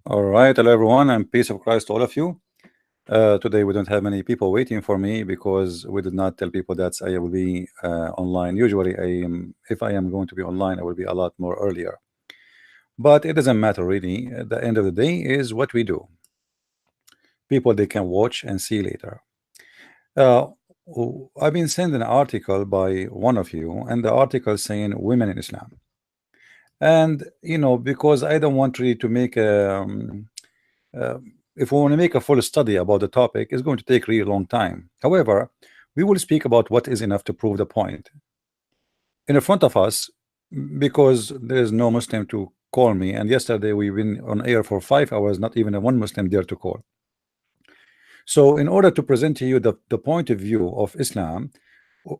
All right, hello everyone, and peace of Christ to all of you. Today we don't have many people waiting for me because we did not tell people that I will be online. Usually, if I am going to be online, I will be a lot more earlier. But it doesn't matter really. At the end of the day is what we do. People they can watch and see later. Uh, I've been sent an article by one of you, and the article saying women in Islam. And because I don't want really to make uh, if we want to make a full study about the topic, it's going to take really long time. However, we will speak about what is enough to prove the point. In front of us, because there is no Muslim to call me, and yesterday we've been on air for 5 hours, not even a one Muslim dare to call. So in order to present to you the point of view of Islam,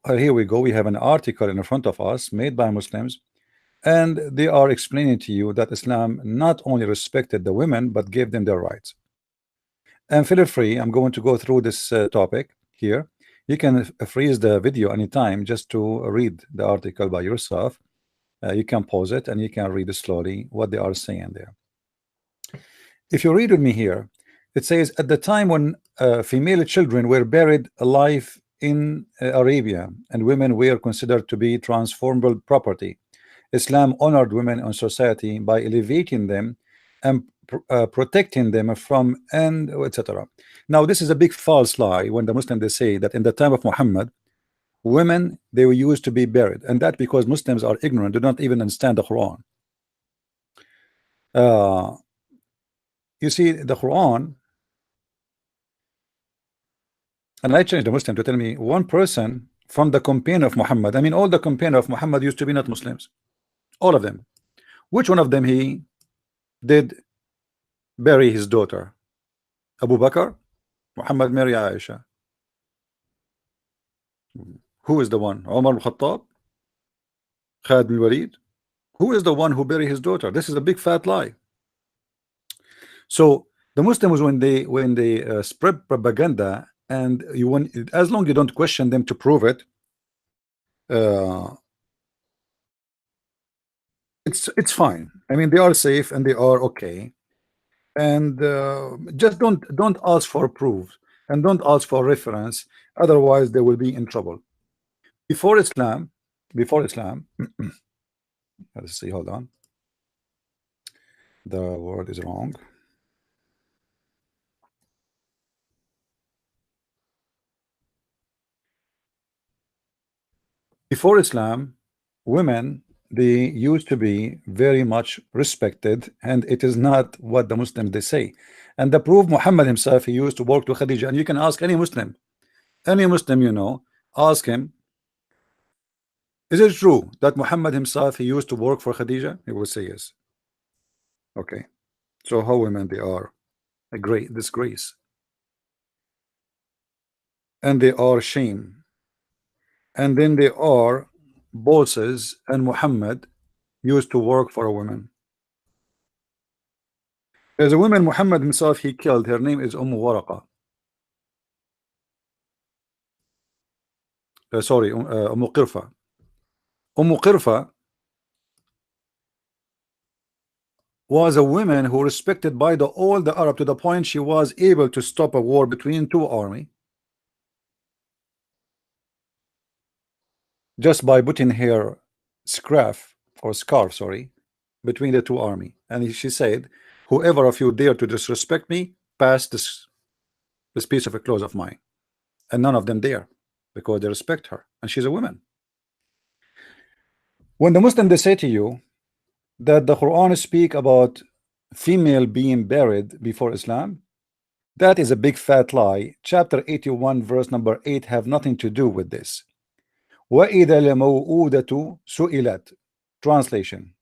here we go. We have an article in front of us made by Muslims, and they are explaining to you that Islam not only respected the women but gave them their rights. And feel free, I'm going to go through this topic here. You can freeze the video anytime just to read the article by yourself. You can pause it and you can read slowly what they are saying there. If you read with me here, it says at the time when female children were buried alive in Arabia and women were considered to be transferable property, Islam honored women in society by elevating them and protecting them from and etc. Now this is a big false lie when the Muslims they say that in the time of Muhammad women they were used to be buried, and that because Muslims are ignorant, do not even understand the Quran. You see the Quran, and I changed the Muslim to tell me one person from the companion of Muhammad. I mean all the companion of Muhammad used to be not Muslims, all of them. Which one of them he did bury his daughter? Abu Bakr, Muhammad, Mary, Aisha. Who is the one? Omar al-Khattab, Khalid bin Walid. Who is the one who buried his daughter? This is a big fat lie. So the Muslims when they spread propaganda, and as long as you don't question them to prove it, it's fine. I mean they are safe and they are okay. And just don't ask for proof and don't ask for reference, otherwise they will be in trouble. Before Islam, let's see, hold on, the word is wrong. Before Islam, women they used to be very much respected, and it is not what the Muslims they say. And the proof, Muhammad himself, he used to work to Khadija, and you can ask any Muslim ask him, is it true that Muhammad himself he used to work for Khadija? He will say yes. Okay, so how women they are a great disgrace, and they are shame, and then they are bosses, and Muhammad used to work for a woman. There's a woman Muhammad himself he killed, her name is Waraqa. Sorry, Qirfa. Qirfa was a woman who respected by all the Arab to the point she was able to stop a war between two armies just by putting her scarf between the two armies. And she said, whoever of you dare to disrespect me, pass this piece of a clothes of mine. And none of them dare, because they respect her, and she's a woman. When the Muslim they say to you that the Quran speak about female being buried before Islam, that is a big fat lie. Chapter 81 verse number 8 have nothing to do with this. وَإِذَا الْمَوْءُودَةُ سُئِلَتْ. Translation.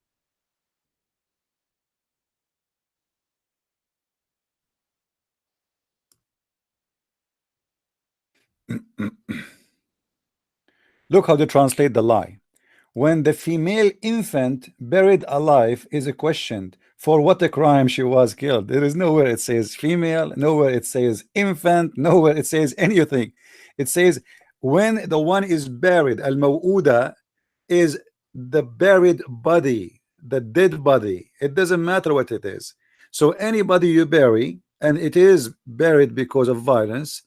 Look how they translate the lie. When the female infant buried alive is questioned for what a crime she was killed, there is nowhere it says female, nowhere it says infant, nowhere it says anything. It says when the one is buried, al-maw'uda is the buried body, the dead body. It doesn't matter what it is. So anybody you bury, and it is buried because of violence,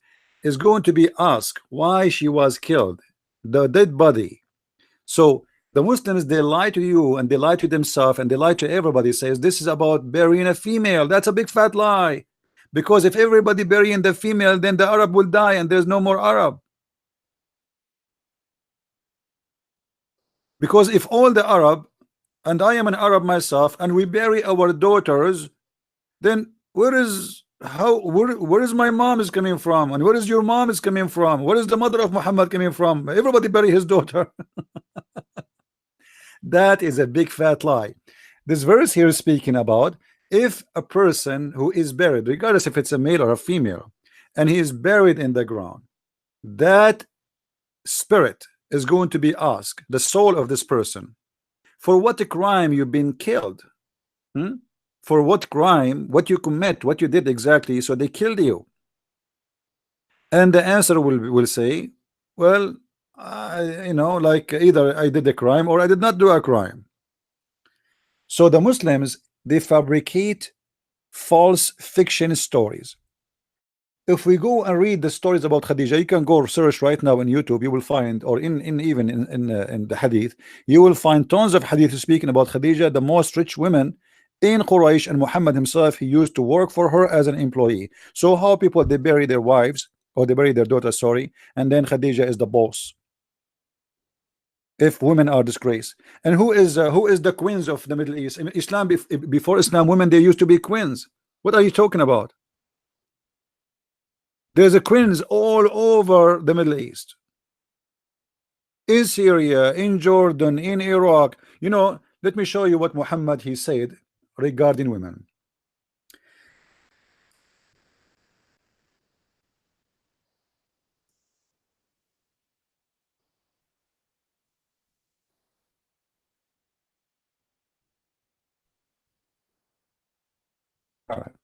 is going to be asked why she was killed, the dead body. So the Muslims, they lie to you and they lie to themselves and they lie to everybody, says this is about burying a female. That's a big fat lie, because if everybody burying the female, then the Arab will die and there's no more Arab. Because if all the Arab, and I am an Arab myself, and we bury our daughters, then where is my mom is coming from, and where is your mom is coming from, where is the mother of Muhammad coming from? Everybody bury his daughter. That is a big fat lie. This verse here is speaking about if a person who is buried, regardless if it's a male or a female, and he is buried in the ground, that spirit is going to be asked, the soul of this person, for what crime you've been killed. For what crime, what you commit, what you did exactly, so they killed you. And the answer will say, well, you know, like either I did a crime or I did not do a crime. So the Muslims, they fabricate false fiction stories. If we go and read the stories about Khadija, you can go search right now in YouTube, you will find, or even in the hadith, you will find tons of hadith speaking about Khadija, the most rich women in Quraysh, and Muhammad himself, he used to work for her as an employee. So how people, they bury their wives, or they bury their daughter, sorry, and then Khadija is the boss, if women are disgrace. And who is the queens of the Middle East? In Islam, before Islam, women, they used to be queens. What are you talking about? There's a queens all over the Middle East, in Syria, in Jordan, in Iraq. You know, let me show you what Muhammad he said regarding women. All right.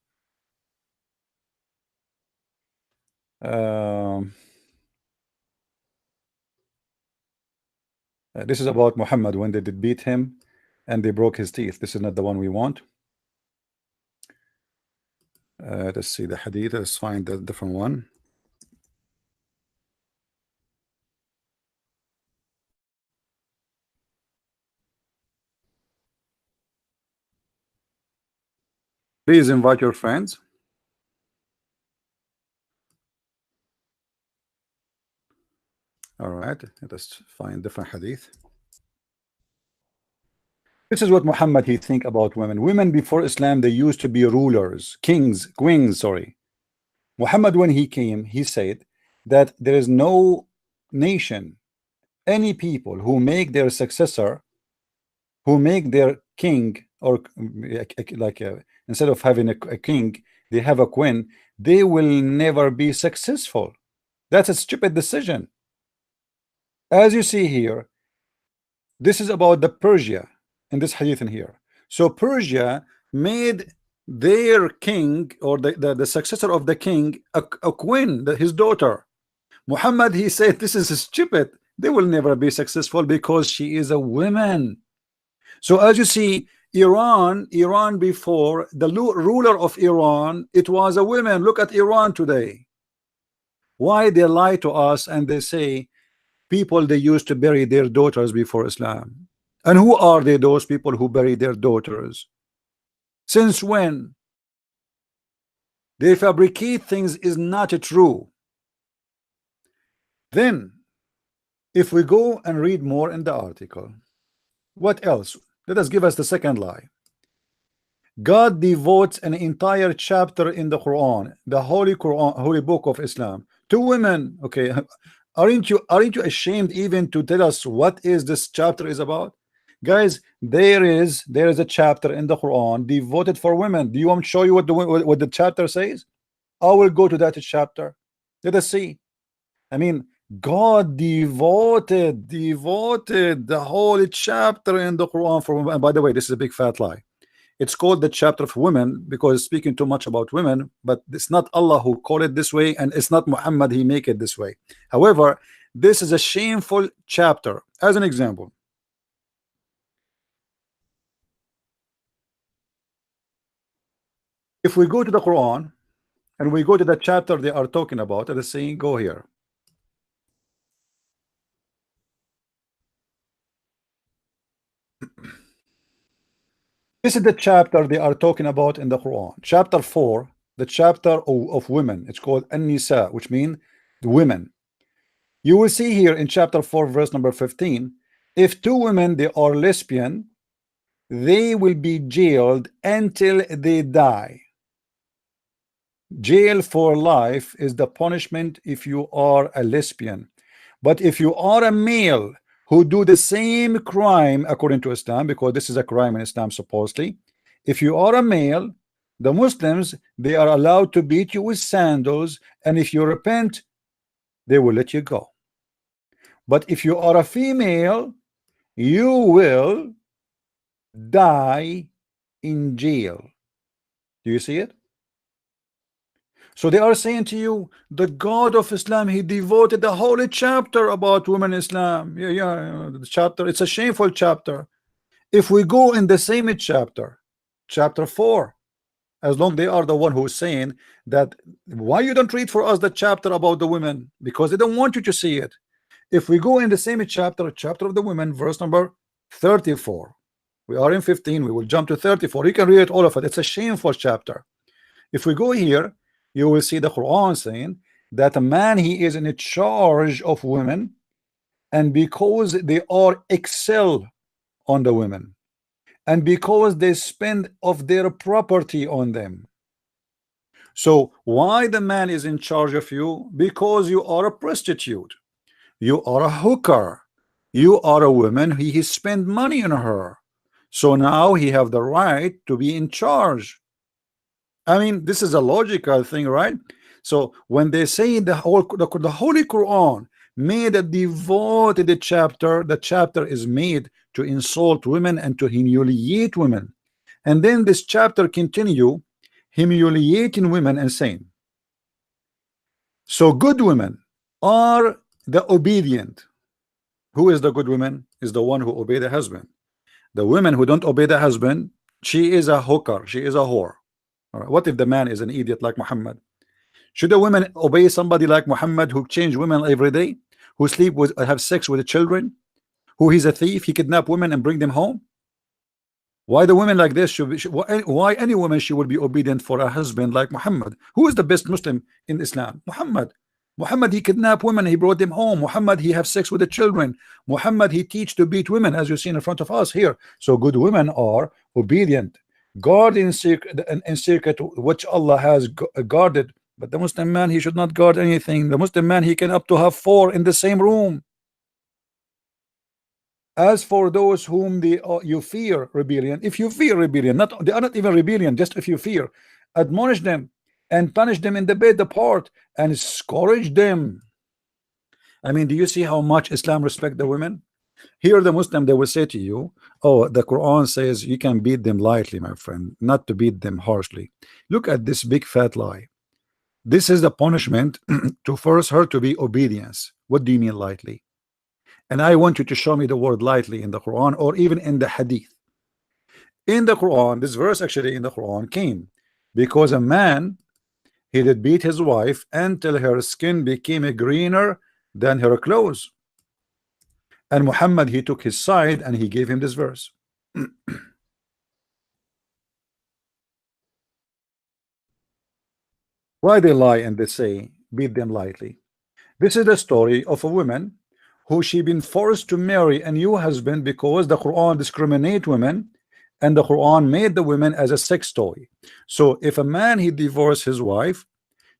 This is about Muhammad when they did beat him and they broke his teeth. This is not the one we want. Let's see the hadith. Let's find a different one. Please invite your friends. All right, let's find different hadith. This is what Muhammad he think about women. Women before Islam, they used to be rulers, kings, queens, sorry. Muhammad, when he came, he said that there is no nation, any people who make their successor, who make their king, or like instead of having a king, they have a queen, they will never be successful. That's a stupid decision. As you see here, this is about the Persia in this hadith in here. So Persia made their king, or the successor of the king, a queen, his daughter. Muhammad, he said this is stupid. They will never be successful because she is a woman. So as you see, Iran before, the ruler of Iran, it was a woman. Look at Iran today. Why they lie to us and they say people, they used to bury their daughters before Islam? And who are they, those people who bury their daughters? Since when? They fabricate things is not true. Then if we go and read more in the article, what else? Let us give us the second lie. God devotes an entire chapter in the Quran, the Holy Quran, Holy Book of Islam, to women. Okay, aren't you ashamed even to tell us what is this chapter is about? Guys, there is a chapter in the Quran devoted for women. Do you want me to show you what the chapter says? I will go to that chapter. Let us see. I mean, God devoted the whole chapter in the Quran for women. And by the way, this is a big fat lie. It's called the chapter of women because it's speaking too much about women, but it's not Allah who called it this way, and it's not Muhammad he make it this way. However, this is a shameful chapter. As an example, If we go to the Quran and we go to the chapter they are talking about, let's see, go here. This is the chapter they are talking about in the Quran. Chapter 4, the chapter of women. It's called An-Nisa, which means the women. You will see here in chapter 4, verse number 15, if two women, they are lesbian, they will be jailed until they die. Jail for life is the punishment if you are a lesbian. But if you are a male who do the same crime according to Islam, because this is a crime in Islam supposedly, if you are a male, the Muslims, they are allowed to beat you with sandals, and if you repent, they will let you go. But if you are a female, you will die in jail. Do you see it? So they are saying to you, the God of Islam, he devoted the holy chapter about women in Islam. Yeah, the chapter, it's a shameful chapter. If we go in the same chapter, chapter 4, as long they are the one who's saying that, why you don't read for us the chapter about the women? Because they don't want you to see it. If we go in the same chapter, chapter of the women, verse number 34, we are in 15, we will jump to 34. You can read all of it. It's a shameful chapter. If we go here, you will see the Quran saying that a man, he is in charge of women, and because they are excel on the women, and because they spend of their property on them. So why the man is in charge of you? Because you are a prostitute, you are a hooker, you are a woman, he spent money on her, so now he have the right to be in charge. I mean, this is a logical thing, right? So when they say the Holy Quran made a devoted chapter, the chapter is made to insult women and to humiliate women. And then this chapter continue humiliating women and saying, so good women are the obedient. Who is the good woman? Is the one who obey the husband. The women who don't obey the husband, she is a hooker, she is a whore. All right. What if the man is an idiot like Muhammad? Should a woman obey somebody like Muhammad who change women every day, who sleep with, have sex with the children, who he's a thief, he kidnap women and bring them home? Why the women like this why any woman she would be obedient for a husband like Muhammad? Who is the best Muslim in Islam? Muhammad, he kidnapped women, he brought them home. Muhammad, he have sex with the children. Muhammad, he teach to beat women, as you see in front of us here. So good women are obedient, guard in secret which Allah has guarded. But the Muslim man, he should not guard anything. The Muslim man, he can up to have 4 in the same room. As for those whom you fear rebellion, if you fear rebellion, they are not even rebellion, just if you fear, admonish them and punish them in the bed apart and scourge them. I mean, do you see how much Islam respect the women? Here the Muslim, they will say to you, oh, the Quran says you can beat them lightly, my friend, not to beat them harshly. Look at this big fat lie. This is the punishment to force her to be obedience. What do you mean lightly? And I want you to show me the word lightly in the Quran or even in the Hadith. In the Quran, this verse actually in the Quran came because a man, he did beat his wife until her skin became greener than her clothes. And Muhammad, he took his side and he gave him this verse. Why they lie and they say beat them lightly? This is the story of a woman who she been forced to marry a new husband because the Quran discriminate women and the Quran made the women as a sex toy. So if a man he divorced his wife,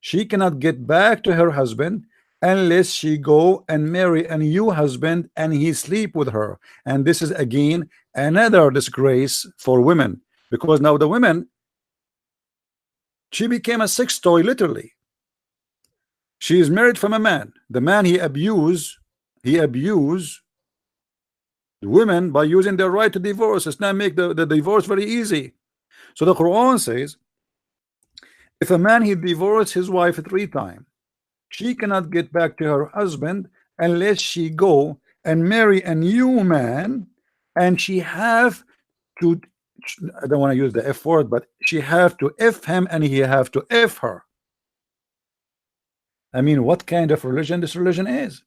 she cannot get back to her husband unless she go and marry a new husband and he sleep with her. And this is again another disgrace for women, because now the women, she became a sex toy literally. She is married from a man. The man he abused women by using their right to divorce. It's not make the divorce very easy. So the Quran says if a man he divorced his wife 3 times, she cannot get back to her husband unless she go and marry a new man, and she have to I don't want to use the F word, but she have to F him and he have to F her. I mean, what kind of religion this religion is?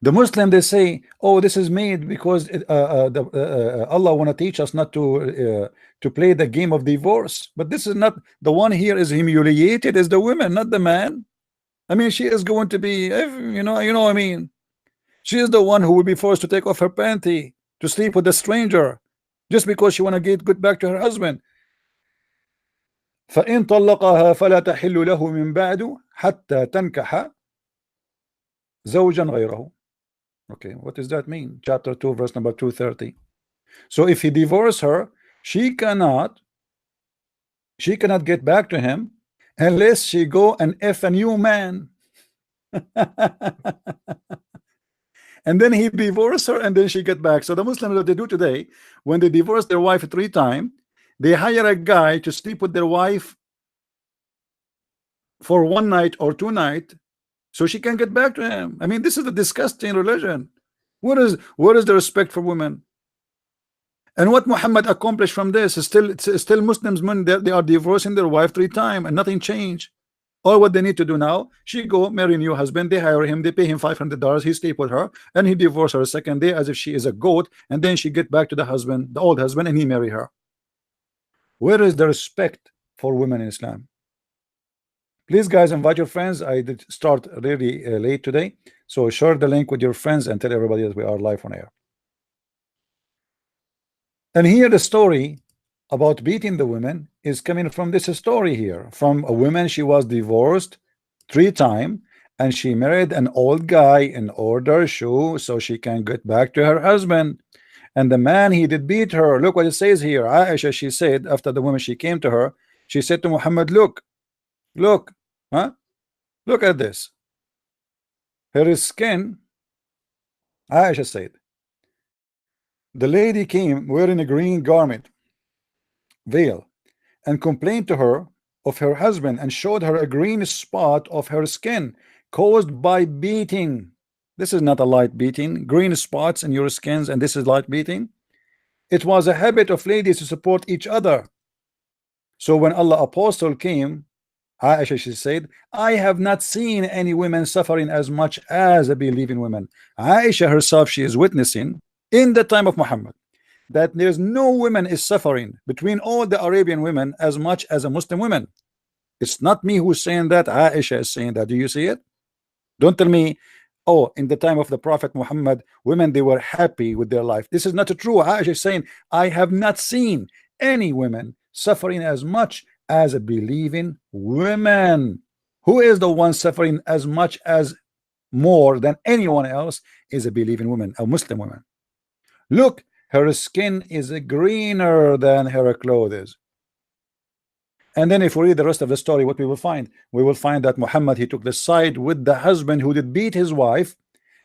The Muslim, they say, oh, this is made because Allah want to teach us not to play the game of divorce. But this is not, the one here is humiliated is the woman, not the man. I mean, she is going to be, what I mean. She is the one who will be forced to take off her panty to sleep with a stranger just because she want to get back to her husband. فإن طلقها فلا تحل له من بعد حتى تنكح زوجا غيره. Okay, what does that mean? Chapter 2, verse number 230. So if he divorced her, she cannot get back to him unless she go and F a new man. And then he divorced her and then she get back. So the Muslims, what they do today, when they divorce their wife 3 times, they hire a guy to sleep with their wife for 1 night or 2 nights so she can get back to him. I mean, this is a disgusting religion. What is the respect for women? And what Muhammad accomplished from this is still Muslims, men, they are divorcing their wife 3 times and nothing changed. All what they need to do now, she go marry a new husband, they hire him, they pay him $500, he sleep with her, and he divorce her a second day as if she is a goat, and then she get back to the husband, the old husband, and he marry her. Where is the respect for women in Islam? Please, guys, invite your friends. I did start really late today, so share the link with your friends and tell everybody that we are live on air. And here the story about beating the women is coming from this story here, from a woman. She was divorced 3 times and she married an old guy in order so she can get back to her husband. And the man, he did beat her. Look what it says here. Aisha, she said, after the woman, she came to her, she said to Muhammad, look, huh? Look at this. Her skin, Aisha said, the lady came wearing a green garment, veil, and complained to her of her husband and showed her a green spot of her skin caused by beating. This is not a light beating. Green spots in your skins, and this is light beating. It was a habit of ladies to support each other. So when Allah apostle came, Aisha, she said, I have not seen any women suffering as much as a believing women. Aisha herself, she is witnessing in the time of Muhammad that there's no women is suffering between all the Arabian women as much as a Muslim women. It's not me who's saying that. Aisha is saying that. Do you see it? Don't tell me, oh, in the time of the Prophet Muhammad, women, they were happy with their life. This is not true. Aisha is saying, I have not seen any women suffering as much as a believing women. Who is the one suffering as much as more than anyone else is a believing woman, a Muslim woman. Look, her skin is greener than her clothes. And then if we read the rest of the story, what we will find that Muhammad, he took the side with the husband who did beat his wife,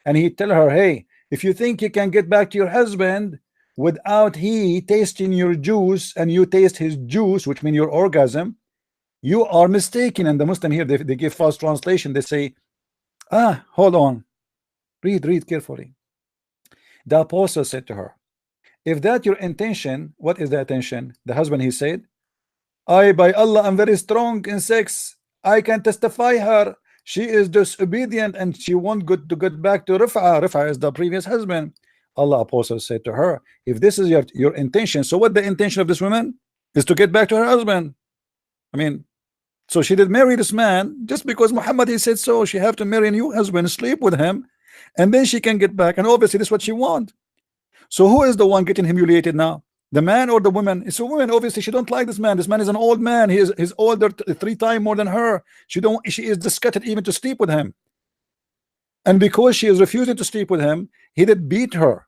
and he tell her, hey, if you think you can get back to your husband without he tasting your juice and you taste his juice, which means your orgasm, you are mistaken. And the Muslim here, they give false translation. They say, hold on, read carefully. The apostle said to her, if that your intention, what is the intention? The husband, he said, I, by Allah, am very strong in sex. I can testify her. She is disobedient and she won't get back to Rif'a. Rif'a is the previous husband. Allah apostle said to her, if this is your intention, so what the intention of this woman is to get back to her husband. I mean, so she did marry this man just because Muhammad, he said so. She have to marry a new husband, sleep with him, and then she can get back. And obviously this is what she want. So who is the one getting humiliated now? The man or the woman? It's a woman. Obviously she don't like this man. This man is an old man. He's older 3 times more than her. She is disgusted even to sleep with him. And because she is refusing to sleep with him, he did beat her.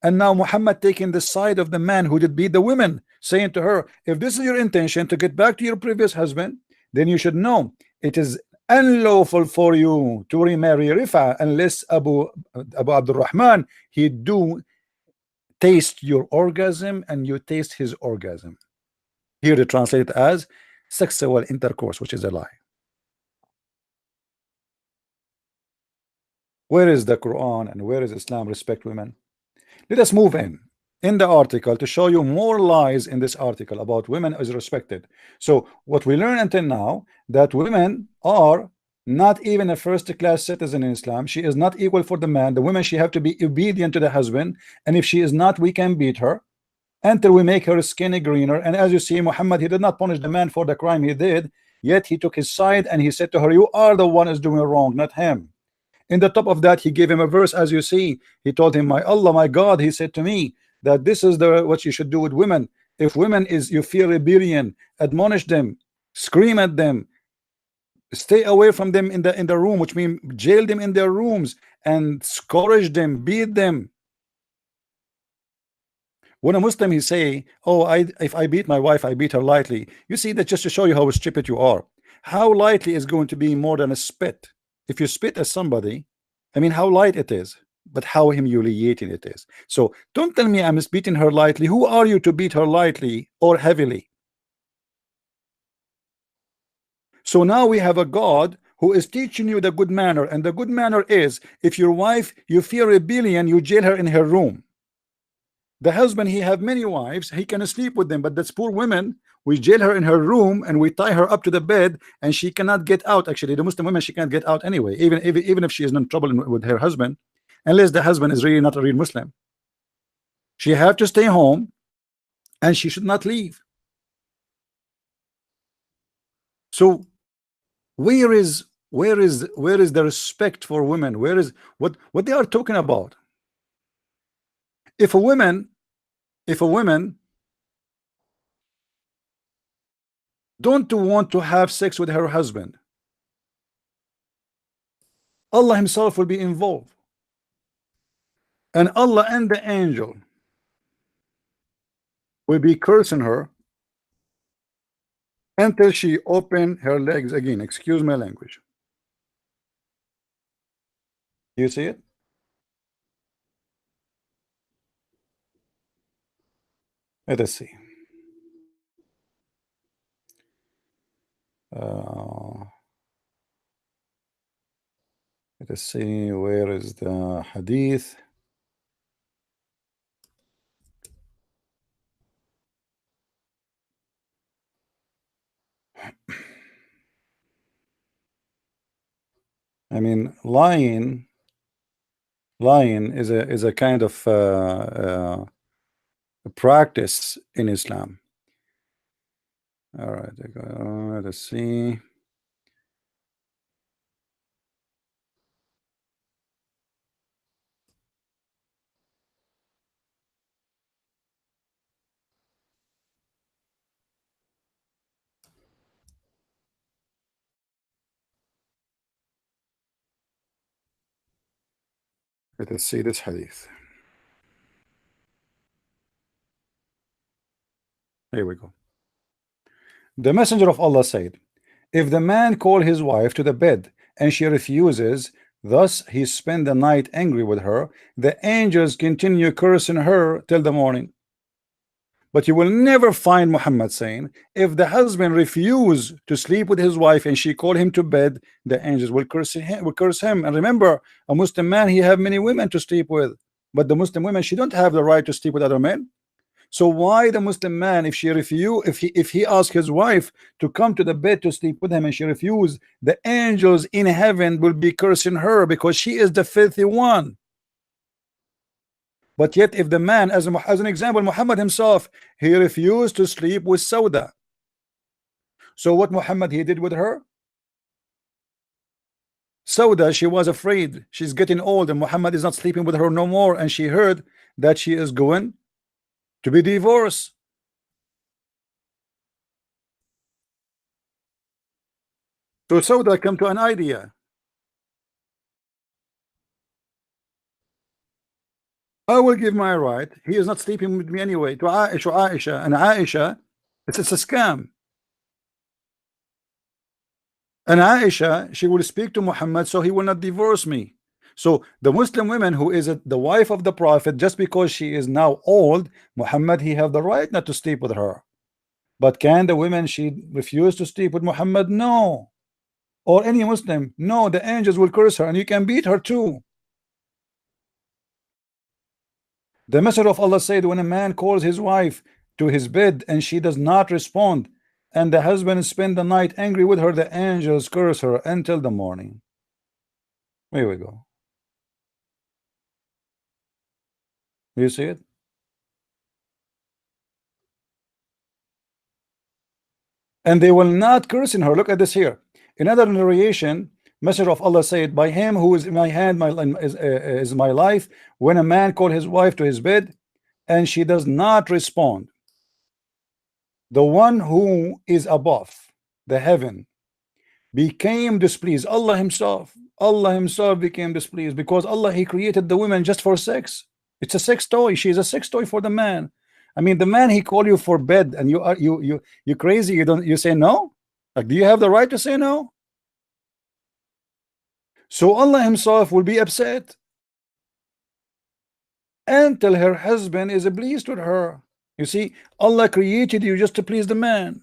And now Muhammad taking the side of the man who did beat the women, saying to her, if this is your intention to get back to your previous husband, then you should know it is unlawful for you to remarry Rifa unless Abu Abdul Rahman, he do taste your orgasm and you taste his orgasm. Here they translate it as sexual intercourse, which is a lie. Where is the Quran and where is Islam respect women? Let us move in. in the article to show you more lies in this article about women is respected. So what we learn until now, that women are not even a first-class citizen in Islam. She is not equal for the man. The woman, she have to be obedient to the husband, and if she is not, we can beat her until we make her skin greener. And as you see, Muhammad, he did not punish the man for the crime he did, yet he took his side and he said to her, you are the one who's doing wrong, not him. In the top of that, he gave him a verse. As you see, he told him, my Allah, my God, he said to me that this is the what you should do with women. If women is you feel rebellion, admonish them, scream at them, stay away from them in the room, which means jail them in their rooms and scourge them, beat them. When a Muslim he say, oh, if I beat my wife, I beat her lightly. You see, that just to show you how stupid you are. How lightly is going to be more than a spit? If you spit at somebody, I mean, how light it is, but how humiliating it is. So don't tell me I'm beating her lightly. Who are you to beat her lightly or heavily? So now we have a God who is teaching you the good manner, and the good manner is, if your wife, you fear rebellion, you jail her in her room. The husband, he have many wives, he can sleep with them, but this poor woman, we jail her in her room and we tie her up to the bed, and she cannot get out. Actually, the Muslim woman, she can't get out anyway, even if she is in trouble with her husband, unless the husband is really not a real Muslim. She have to stay home and she should not leave. So where is the respect for women? Where is what they are talking about? If a woman don't want to have sex with her husband, Allah himself will be involved, and Allah and the angel will be cursing her until she open her legs again. Excuse my language. You see it? Let us see. Let us see, where is the hadith? I mean, lying is a kind of a practice in Islam. All right, let's see. Let us see this hadith. Here we go. The Messenger of Allah said, if the man call his wife to the bed and she refuses, thus he spend the night angry with her, the angels continue cursing her till the morning. But you will never find Muhammad saying, if the husband refuse to sleep with his wife and she call him to bed, the angels will curse him. And remember, a Muslim man, he have many women to sleep with, but the Muslim women, she don't have the right to sleep with other men. So why the Muslim man, if he asks his wife to come to the bed to sleep with him and she refuse, the angels in heaven will be cursing her because she is the filthy one. But yet if the man, as an example, Muhammad himself, he refused to sleep with Sauda. So what Muhammad he did with her? Sauda, she was afraid, she's getting old and Muhammad is not sleeping with her no more, and she heard that she is going to be divorced. So Sauda come to an idea. I will give my right. He is not sleeping with me anyway. To Aisha, and Aisha, it's a scam. And Aisha, she will speak to Muhammad, so he will not divorce me. So the Muslim woman who is the wife of the Prophet, just because she is now old, Muhammad, he have the right not to sleep with her. But can the women, she refuse to sleep with Muhammad? No. Or any Muslim? No, the angels will curse her, and you can beat her too. The Messenger of Allah said, when a man calls his wife to his bed and she does not respond, and the husband spend the night angry with her, the angels curse her until the morning. Here we go. You see it? And they will not curse in her. Look at this here. Another narration, Messenger of Allah said, by him who is in my hand is my life, when a man call his wife to his bed and she does not respond, the one who is above the heaven became displeased. Allah himself became displeased, because Allah, he created the women just for sex. It's a sex toy. She's a sex toy for the man. I mean, the man, he called you for bed, and you crazy, you say no? Like, do you have the right to say no? So Allah himself will be upset until her husband is pleased with her. You see, Allah created you just to please the man,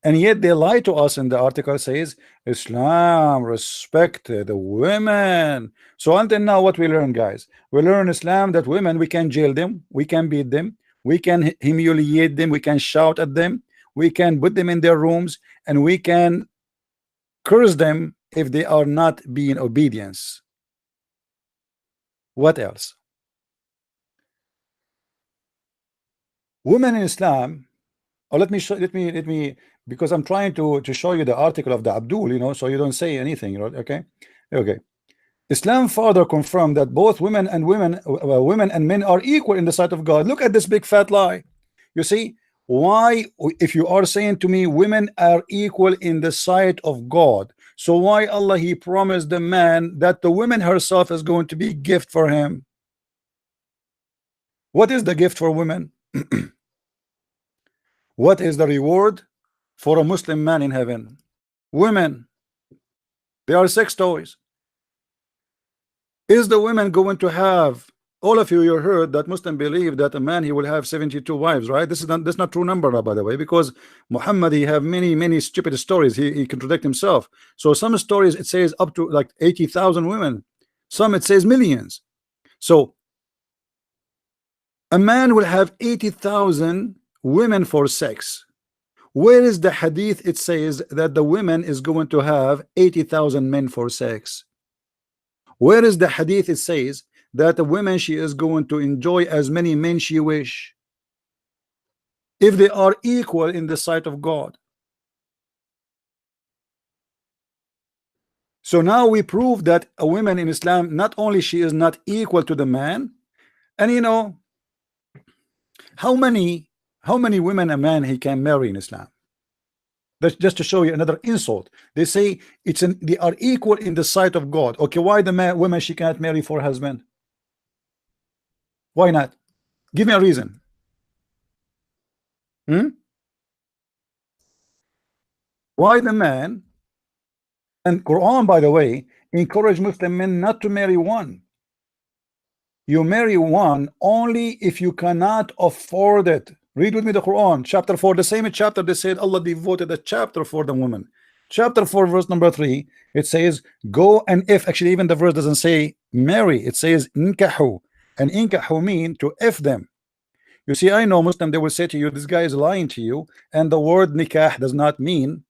and yet they lie to us. In the article says Islam respect the women. So until now, what we learn, guys, we learn Islam that women, we can jail them, we can beat them, we can humiliate them, we can shout at them, we can put them in their rooms, and we can curse them if they are not being obedience. What else? Women in Islam, or let me, because I'm trying to show you the article of the Abdul, you know, so you don't say anything, you know, okay? Okay. Islam further confirmed that both women and men are equal in the sight of God. Look at this big fat lie. You see, why, if you are saying to me women are equal in the sight of God, so why Allah, he promised the man that the woman herself is going to be gift for him? What is the gift for women? What is the reward for a Muslim man in heaven? Women. They are sex toys. Is the women going to have, all of you heard that Muslim believe that a man, he will have 72 wives, right? That's not true number, by the way, because Muhammad, he have many stupid stories. He contradict himself. So some stories it says up to like 80,000 women, some it says millions. So a man will have 80,000 women for sex. Where is the hadith it says that the women is going to have 80,000 men for sex? Where is the hadith it says that the woman, she is going to enjoy as many men she wish, if they are equal in the sight of God? So now we prove that a woman in Islam, not only she is not equal to the man, and you know, how many women a man he can marry in Islam? That's just to show you another insult. They say they are equal in the sight of God. Okay, why the woman, she cannot marry for husband? Why not? Give me a reason. Why the man? And Quran, by the way, encourage Muslim men not to marry one. You marry one only if you cannot afford it. Read with me the Quran, chapter 4, the same chapter they said Allah devoted a chapter for the woman. Chapter 4, verse number 3, it says, go, and if, actually even the verse doesn't say marry, it says inkahu, and inkahu mean to if them. You see, I know Muslim, they will say to you, this guy is lying to you, and the word nikah does not mean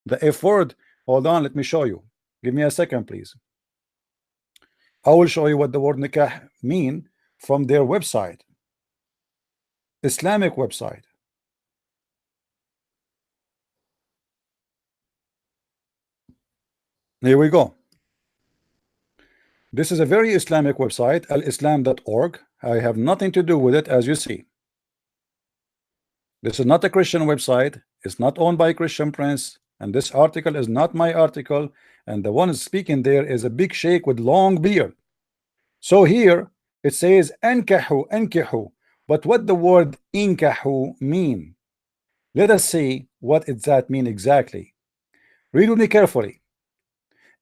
the F word. Hold on, let me show you. Give me a second, please. I will show you what the word nikah mean from their website, Islamic website. Here we go. This is a very Islamic website, alislam.org. I have nothing to do with it, as you see. This is not a Christian website. It's not owned by a Christian prince, and this article is not my article, and the one speaking there is a big sheikh with long beard. So here it says ankahu, ankihu, but what the word inkahu mean? Let us see what does that mean exactly. Read with me carefully.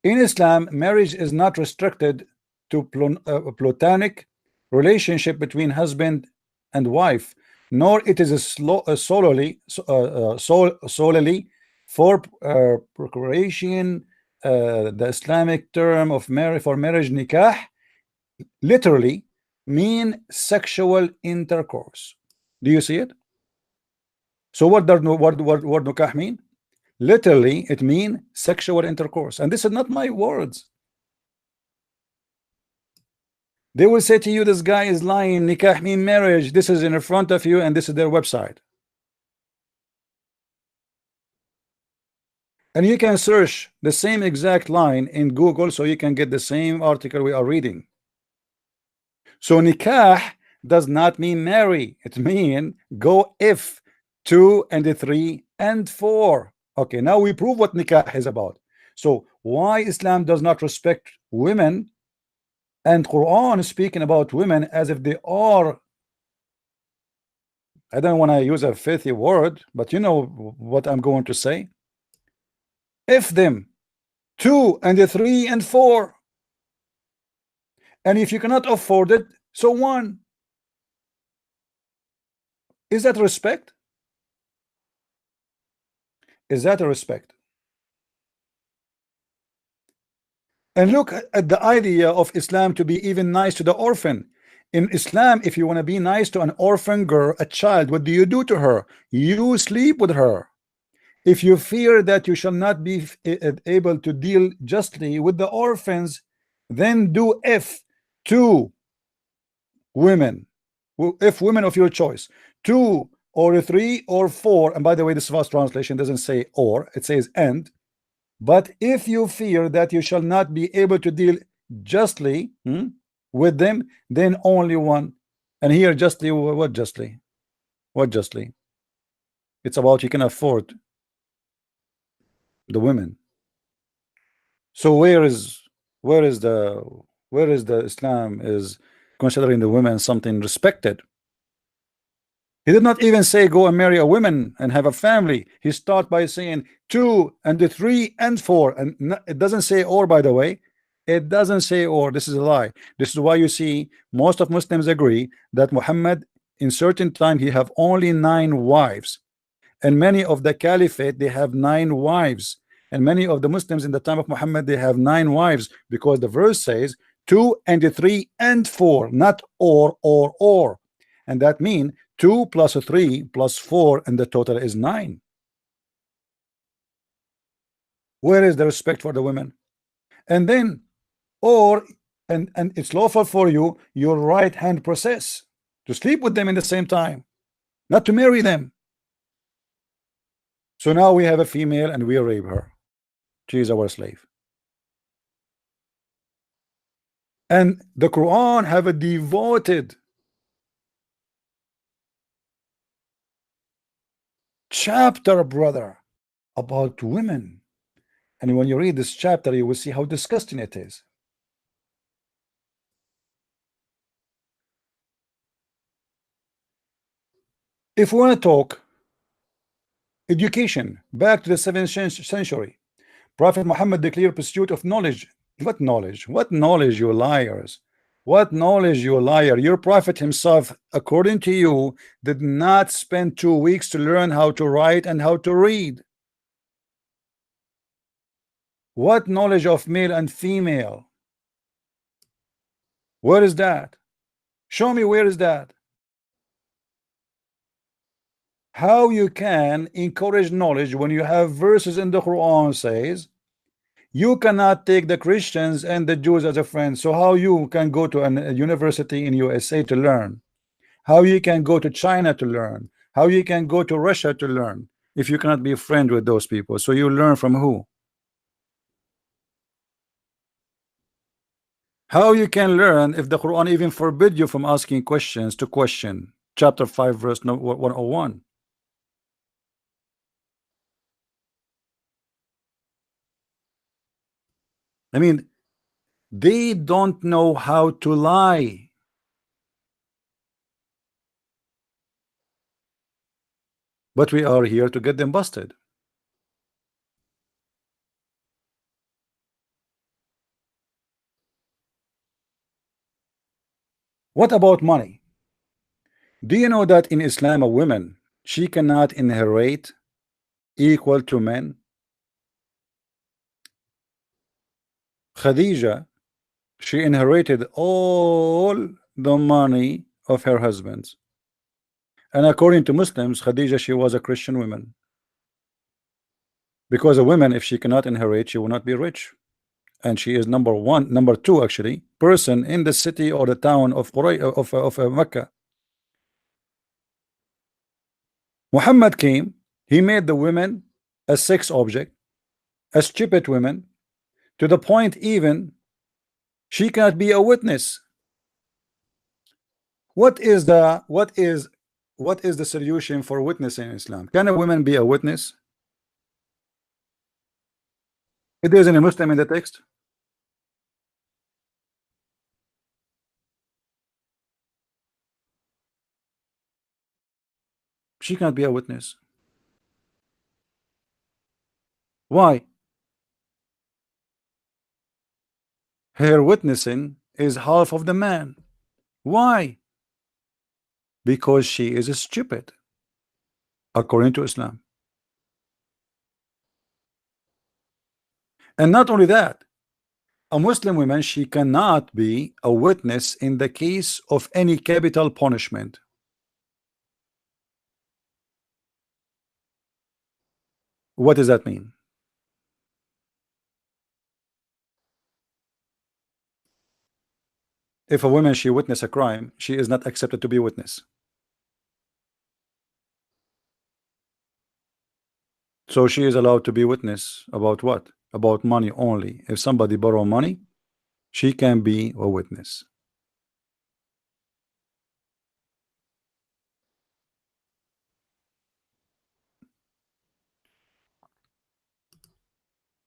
In Islam, marriage is not restricted to platonic relationship between husband and wife, nor it is solely for procreation. The Islamic term of marriage, for marriage, nikah, literally mean sexual intercourse. Do you see it? So what does what nikah mean? Literally, it means sexual intercourse. And this is not my words. They will say to you, this guy is lying. Nikah mean marriage. This is in front of you, and this is their website. And you can search the same exact line in Google, so you can get the same article we are reading. So nikah does not mean marry. It means go if 2 and 3 and 4. Okay, now we prove what nikah is about. So why Islam does not respect women, and Quran is speaking about women as if they are, I don't want to use a filthy word, but you know what I'm going to say. If them 2 and 3 and 4, and if you cannot afford it, so 1. Is that respect? Is that a respect? And look at the idea of Islam to be even nice to the orphan. In Islam, if you want to be nice to an orphan girl, a child, what do you do to her? You sleep with her. If you fear that you shall not be able to deal justly with the orphans, then do if 2 women, if women of your choice, 2 or 3 or 4. And by the way, this fast translation doesn't say or, it says and. But if you fear that you shall not be able to deal justly with them, then only 1. And here justly, what justly? What justly? It's about you can afford the women. So where is the Islam is considering the women something respected? He did not even say go and marry a woman and have a family. He started by saying 2 and 3 and 4, and it doesn't say or, by the way. It doesn't say or. This is a lie. This is why you see most of Muslims agree that Muhammad in certain time he have only 9 wives, and many of the caliphate they have 9 wives, and many of the Muslims in the time of Muhammad they have 9 wives, because the verse says 2 and 3 and 4, not or, and that means 2 plus 3 plus 4, and the total is 9. Where is the respect for the women? And then or and it's lawful for you your right hand process to sleep with them in the same time, not to marry them. So now we have a female and we rape her. She is our slave. And the Quran have a devoted chapter, brother, about women. And when you read this chapter, you will see how disgusting it is. If we want to talk education, back to the 7th century, Prophet Muhammad declared pursuit of knowledge. What knowledge? What knowledge, you liars? What knowledge, you liar? Your prophet himself, according to you, did not spend 2 weeks to learn how to write and how to read. What knowledge of male and female? Where is that? Show me where is that. How you can encourage knowledge when you have verses in the Quran says you cannot take the Christians and the Jews as a friend. So how you can go to a university in USA to learn? How you can go to China to learn? How you can go to Russia to learn if you cannot be a friend with those people? So you learn from who? How you can learn if the Quran even forbid you from asking questions to question? Chapter 5 verse 101. I mean, they don't know how to lie. But we are here to get them busted. What about money? Do you know that in Islam a woman, she cannot inherit equal to men? Khadija, she inherited all the money of her husbands. And according to Muslims, Khadija, she was a Christian woman. Because a woman, if she cannot inherit, she will not be rich. And she is number one, number two, actually, person in the city or the town of Mecca. Muhammad came, he made the women a sex object, a stupid woman, to the point even she cannot be a witness. What is the solution for witnessing in Islam? Can a woman be a witness? It is in a Muslim in the text. She cannot be a witness. Why? Her witnessing is half of the man. Why? Because she is stupid, according to Islam. And not only that, a Muslim woman, she cannot be a witness in the case of any capital punishment. What does that mean? If a woman, she witness a crime, she is not accepted to be a witness. So she is allowed to be witness about what? About money only. If somebody borrow money, she can be a witness.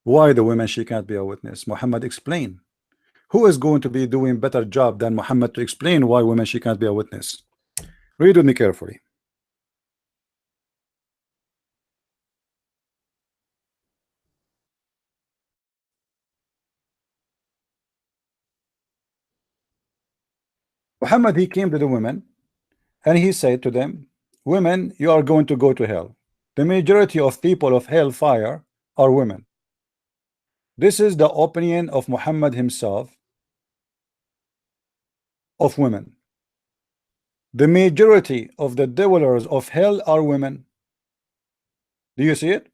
Why the women she can't be a witness? Muhammad explain. Who is going to be doing better job than Muhammad to explain why women she can't be a witness? Read with me carefully. Muhammad, he came to the women and he said to them, women, you are going to go to hell. The majority of people of hellfire are women. This is the opinion of Muhammad himself of women. The majority of the dwellers of hell are women. Do you see it?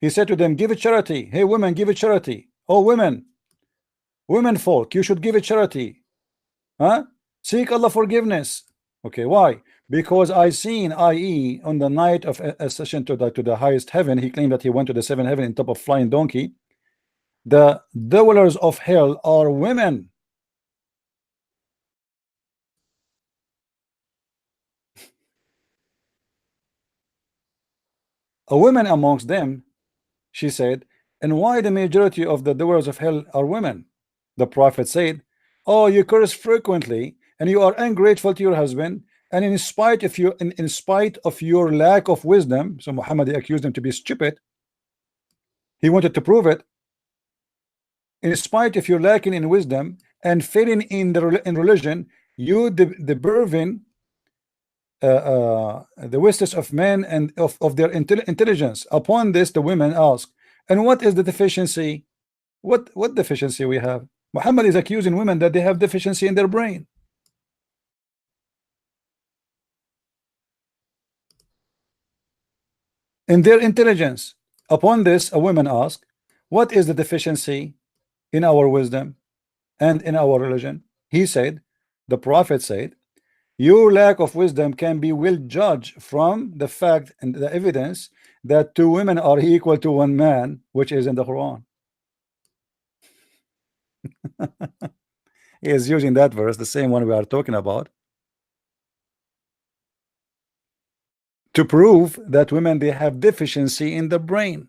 He said to them, give it charity. Hey women, give it charity. Oh women folk, you should give it charity. Huh? Seek Allah forgiveness. Okay, why? Because I seen, i.e., on the night of ascension to the highest heaven, he claimed that he went to the seventh heaven in top of flying donkey. The dwellers of hell are women. A woman amongst them, she said, and why the majority of the dwellers of hell are women? The prophet said, oh, you curse frequently and you are ungrateful to your husband, and in spite of your lack of wisdom. So Muhammad accused them to be stupid. He wanted to prove it. In spite of your lacking in wisdom and failing in religion, you depriving the wishes of men and of their intelligence. Upon this, the women ask, and what is the deficiency? What deficiency we have? Muhammad is accusing women that they have deficiency in their brain, in their intelligence. Upon this, a woman asked, what is the deficiency in our wisdom and in our religion? He said, the prophet said, your lack of wisdom can be well judged from the fact and the evidence that two women are equal to one man, which is in the Quran. He is using that verse, the same one we are talking about, to prove that women, they have deficiency in the brain.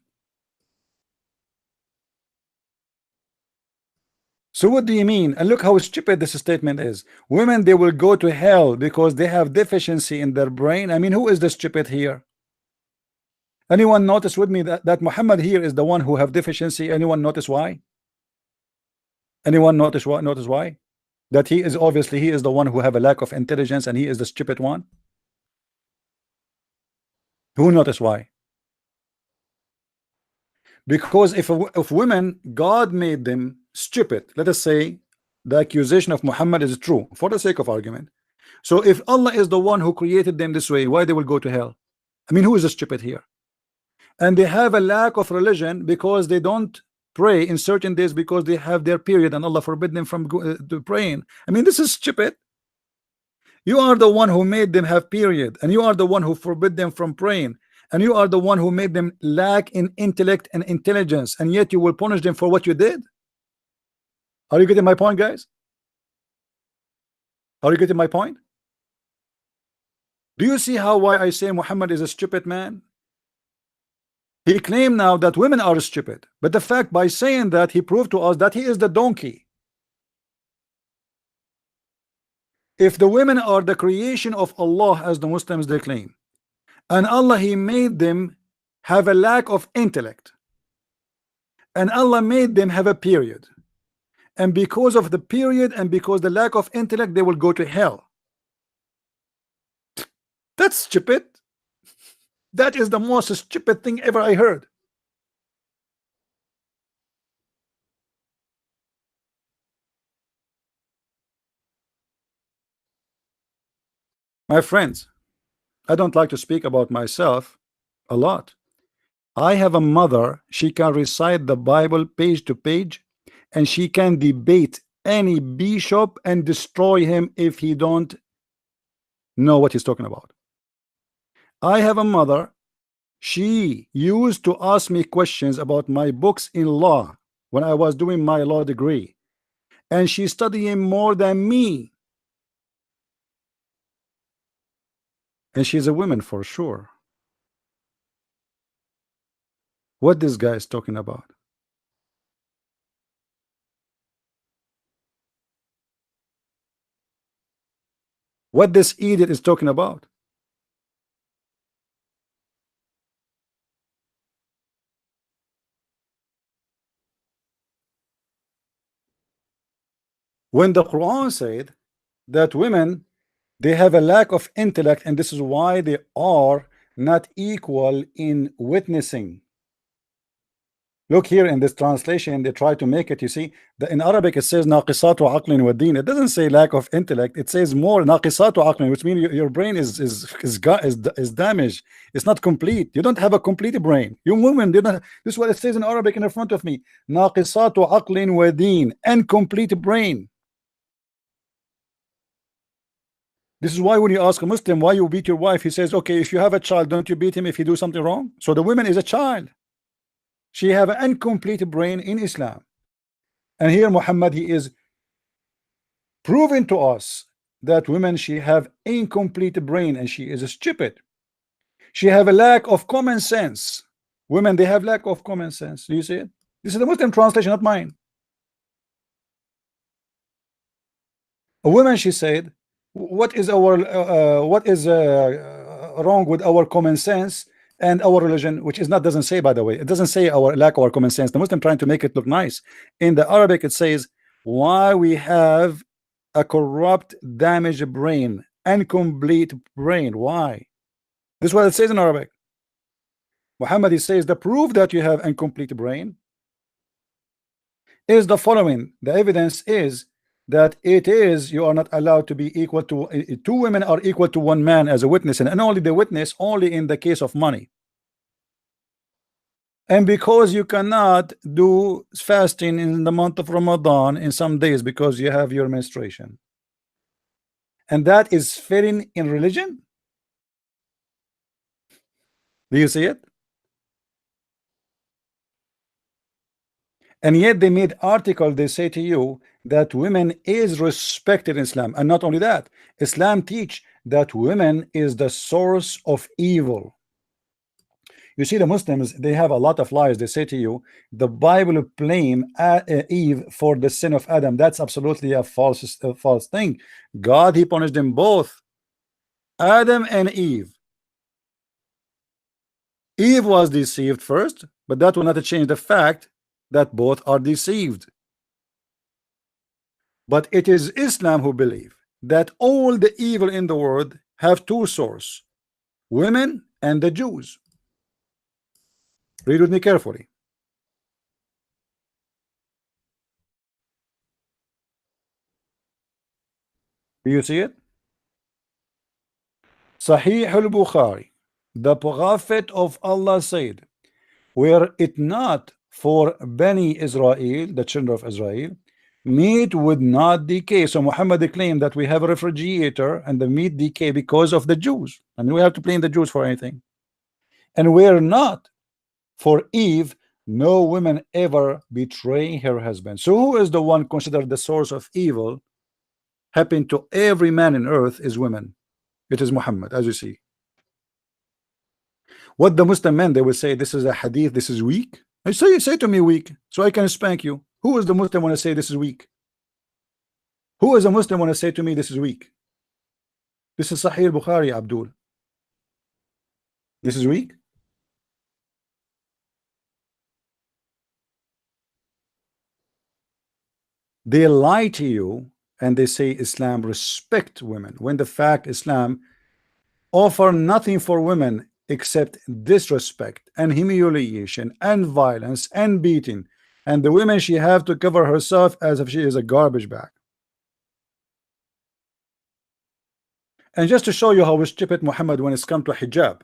So what do you mean? And look how stupid this statement is. Women, they will go to hell because they have deficiency in their brain. I mean, who is the stupid here? Anyone notice with me that Muhammad here is the one who have deficiency? Anyone notice why? Anyone notice what? Notice why? That he is obviously he is the one who have a lack of intelligence and he is the stupid one. Who notice why? Because if women, God made them stupid. Let us say the accusation of Muhammad is true for the sake of argument. So if Allah is the one who created them this way, why they will go to hell? I mean, who is the stupid here? And they have a lack of religion because they don't pray in certain days because they have their period and Allah forbid them from praying. I mean, this is stupid. You are the one who made them have period, and you are the one who forbid them from praying, and you are the one who made them lack in intellect and intelligence, and yet you will punish them for what you did. Are you getting my point, guys? Are you getting my point? Do you see how why I say Muhammad is a stupid man? He claimed now that women are stupid, but the fact by saying that he proved to us that he is the donkey. If the women are the creation of Allah as the Muslims they claim, and Allah he made them have a lack of intellect, and Allah made them have a period, and because of the period and because the lack of intellect they will go to hell. That's stupid. That is the most stupid thing ever I heard. My friends, I don't like to speak about myself a lot. I have a mother, she can recite the Bible page to page, and she can debate any bishop and destroy him if he don't know what he's talking about. I have a mother, she used to ask me questions about my books in law when I was doing my law degree, and she's studying more than me, and she's a woman for sure. What this guy is talking about? What this idiot is talking about? When the Quran said that women they have a lack of intellect and this is why they are not equal in witnessing. Look here in this translation, they try to make it, you see, that in Arabic it says naqisatu aqlin wa din. It doesn't say lack of intellect, it says more naqisatu aqlin, which means your brain is damaged. It's not complete. You don't have a complete brain. You women did not. This is what it says in Arabic in front of me. Naqisatu aqlin wa din, incomplete brain. This is why when you ask a Muslim why you beat your wife, he says, okay, if you have a child, don't you beat him if he do something wrong? So the woman is a child. She have an incomplete brain in Islam. And here Muhammad, he is proving to us that women, she have incomplete brain and she is stupid. She have a lack of common sense. Women, they have lack of common sense. Do you see it? This is the Muslim translation, not mine. A woman, she said, what is our wrong with our common sense and our religion, which is not, doesn't say, by the way, it doesn't say our lack of our common sense. The Muslim trying to make it look nice. In the Arabic it says why we have a corrupt, damaged brain, incomplete brain. Why? This is what it says in Arabic. Muhammad, he says the proof that you have incomplete brain is the following. The evidence is that it is, you are not allowed to be equal to two women are equal to one man as a witness, and only the witness only in the case of money. And because you cannot do fasting in the month of Ramadan in some days because you have your menstruation, and that is fitting in religion. Do you see it? And yet they made article, they say to you that women is respected in Islam. And not only that, Islam teach that women is the source of evil. You see, the Muslims, they have a lot of lies. They say to you the Bible blame Eve for the sin of Adam. That's absolutely a false thing. God, he punished them both, Adam and Eve. Eve was deceived first, but that will not change the fact that both are deceived. But it is Islam who believe that all the evil in the world have two sources, women and the Jews. Read with me carefully. Do you see it? Sahih al-Bukhari. The Prophet of Allah said, were it not for Bani Israel, the children of Israel, meat would not decay. So Muhammad claimed that we have a refrigerator and the meat decay because of the Jews. I mean, we have to blame the Jews for anything. And we're not for Eve, no woman ever betray her husband. So who is the one considered the source of evil happened to every man in earth is women? It is Muhammad, as you see. What the Muslim men, they will say this is a hadith, this is weak. I say to me weak, so I can spank you. Who is the Muslim want to say this is weak? Who is a Muslim want to say to me this is weak? This is Sahih Bukhari, Abdul. This is weak. They lie to you and they say Islam respect women, when the fact Islam offer nothing for women except disrespect and humiliation and violence and beating, and the women, she have to cover herself as if she is a garbage bag. And just to show you how stupid Muhammad when it's come to hijab,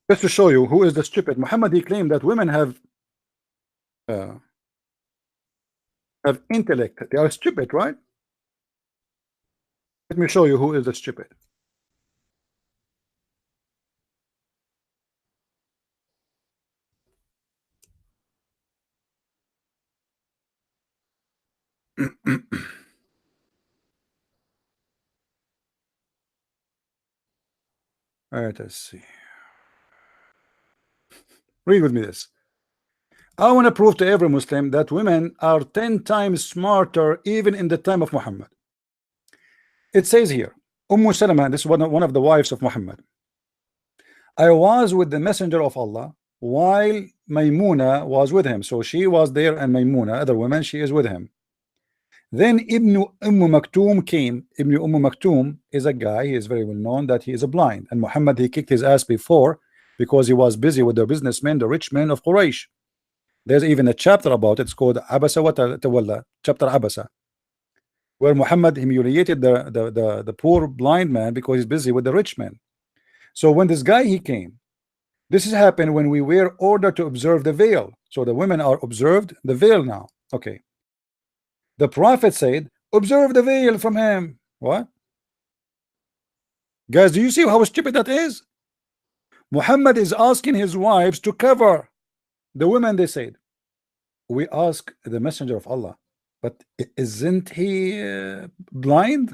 just to show you who is the stupid Muhammad, he claimed that women uh, have intellect, they are stupid, right? Let me show you who is the stupid. All right, let's see. Read with me this. I want to prove to every Muslim that women are 10 times smarter even in the time of Muhammad. It says here, Salama, this is one of the wives of Muhammad. I was with the messenger of Allah while Maymuna was with him. So she was there and Maymuna, other women, she is with him. Then Ibn Maktoum came. Ibn Maktoum is a guy, he is very well known that he is a blind. And Muhammad, he kicked his ass before because he was busy with the businessmen, the rich men of Quraysh. There's even a chapter about it. It's called Abasa wa Tawalla, chapter Abasa, where Muhammad humiliated the poor blind man because he's busy with the rich man. So when this guy he came, this has happened when we were ordered to observe the veil. So the women are observed the veil now. Okay. The Prophet said, observe the veil from him. What? Guys, do you see how stupid that is? Muhammad is asking his wives to cover the women. They said, we ask the messenger of Allah, but isn't he blind?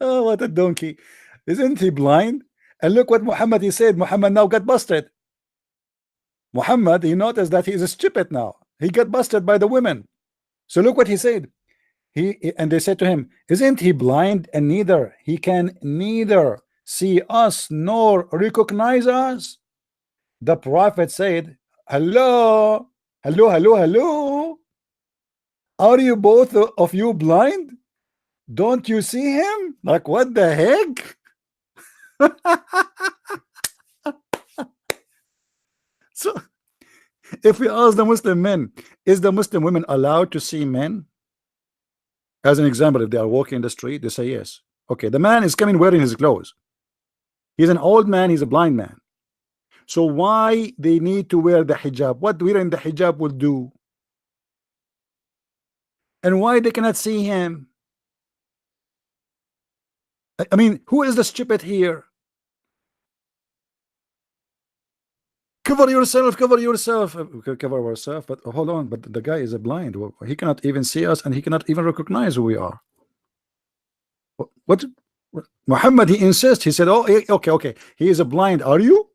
Oh, what a donkey. Isn't he blind? And look what Muhammad he said. Muhammad now got busted. Muhammad, he noticed that he is stupid now. He got busted by the women. So look what he said. And they said to him, isn't he blind, and he can neither see us nor recognize us? The Prophet said, hello, hello. Are you both of you blind? Don't you see him? Like, what the heck? So if we ask the Muslim men, is the Muslim women allowed to see men? As an example, if they are walking in the street, they say yes. Okay, the man is coming wearing his clothes. He's an old man, he's a blind man. So why they need to wear the hijab? What wearing the hijab will do? And why they cannot see him? I mean, who is the stupid here? Cover yourself, cover yourself. Cover ourselves, but hold on, but the guy is a blind. He cannot even see us, and he cannot even recognize who we are. What? Muhammad, he insists. He said, oh, okay. He is a blind. Are you?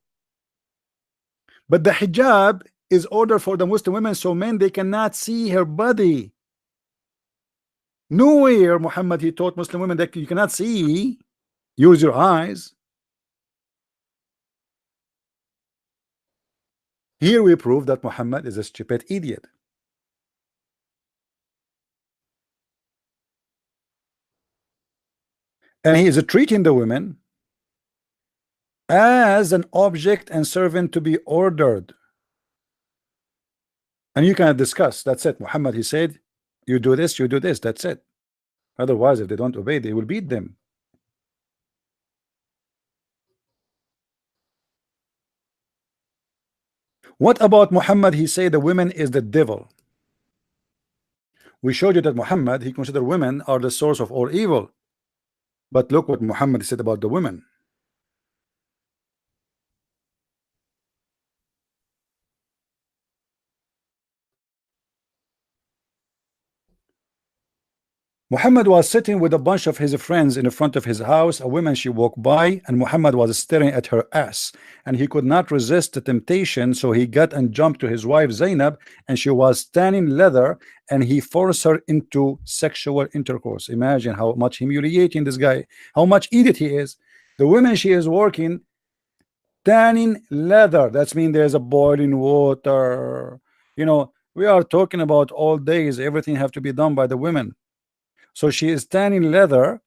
But the hijab is ordered for the Muslim women, so men, they cannot see her body. Nowhere Muhammad, he taught Muslim women that you cannot see. Use your eyes. Here we prove that Muhammad is a stupid idiot. And he is treating the women as an object and servant to be ordered. And you cannot discuss. That's it. Muhammad, he said, you do this, you do this. That's it. Otherwise, if they don't obey, they will beat them. What about Muhammad? He said the women is the devil. We showed you that Muhammad, he considered women are the source of all evil. But look what Muhammad said about the women. Muhammad was sitting with a bunch of his friends in front of his house. A woman, she walked by, and Muhammad was staring at her ass, and he could not resist the temptation, so he got and jumped to his wife Zainab, and she was tanning leather, and he forced her into sexual intercourse. Imagine how much humiliating this guy, how much idiot he is. The woman, she is working tanning leather. That's mean there's a boiling water. You know, we are talking about all days. Everything have to be done by the women. So she is tanning leather,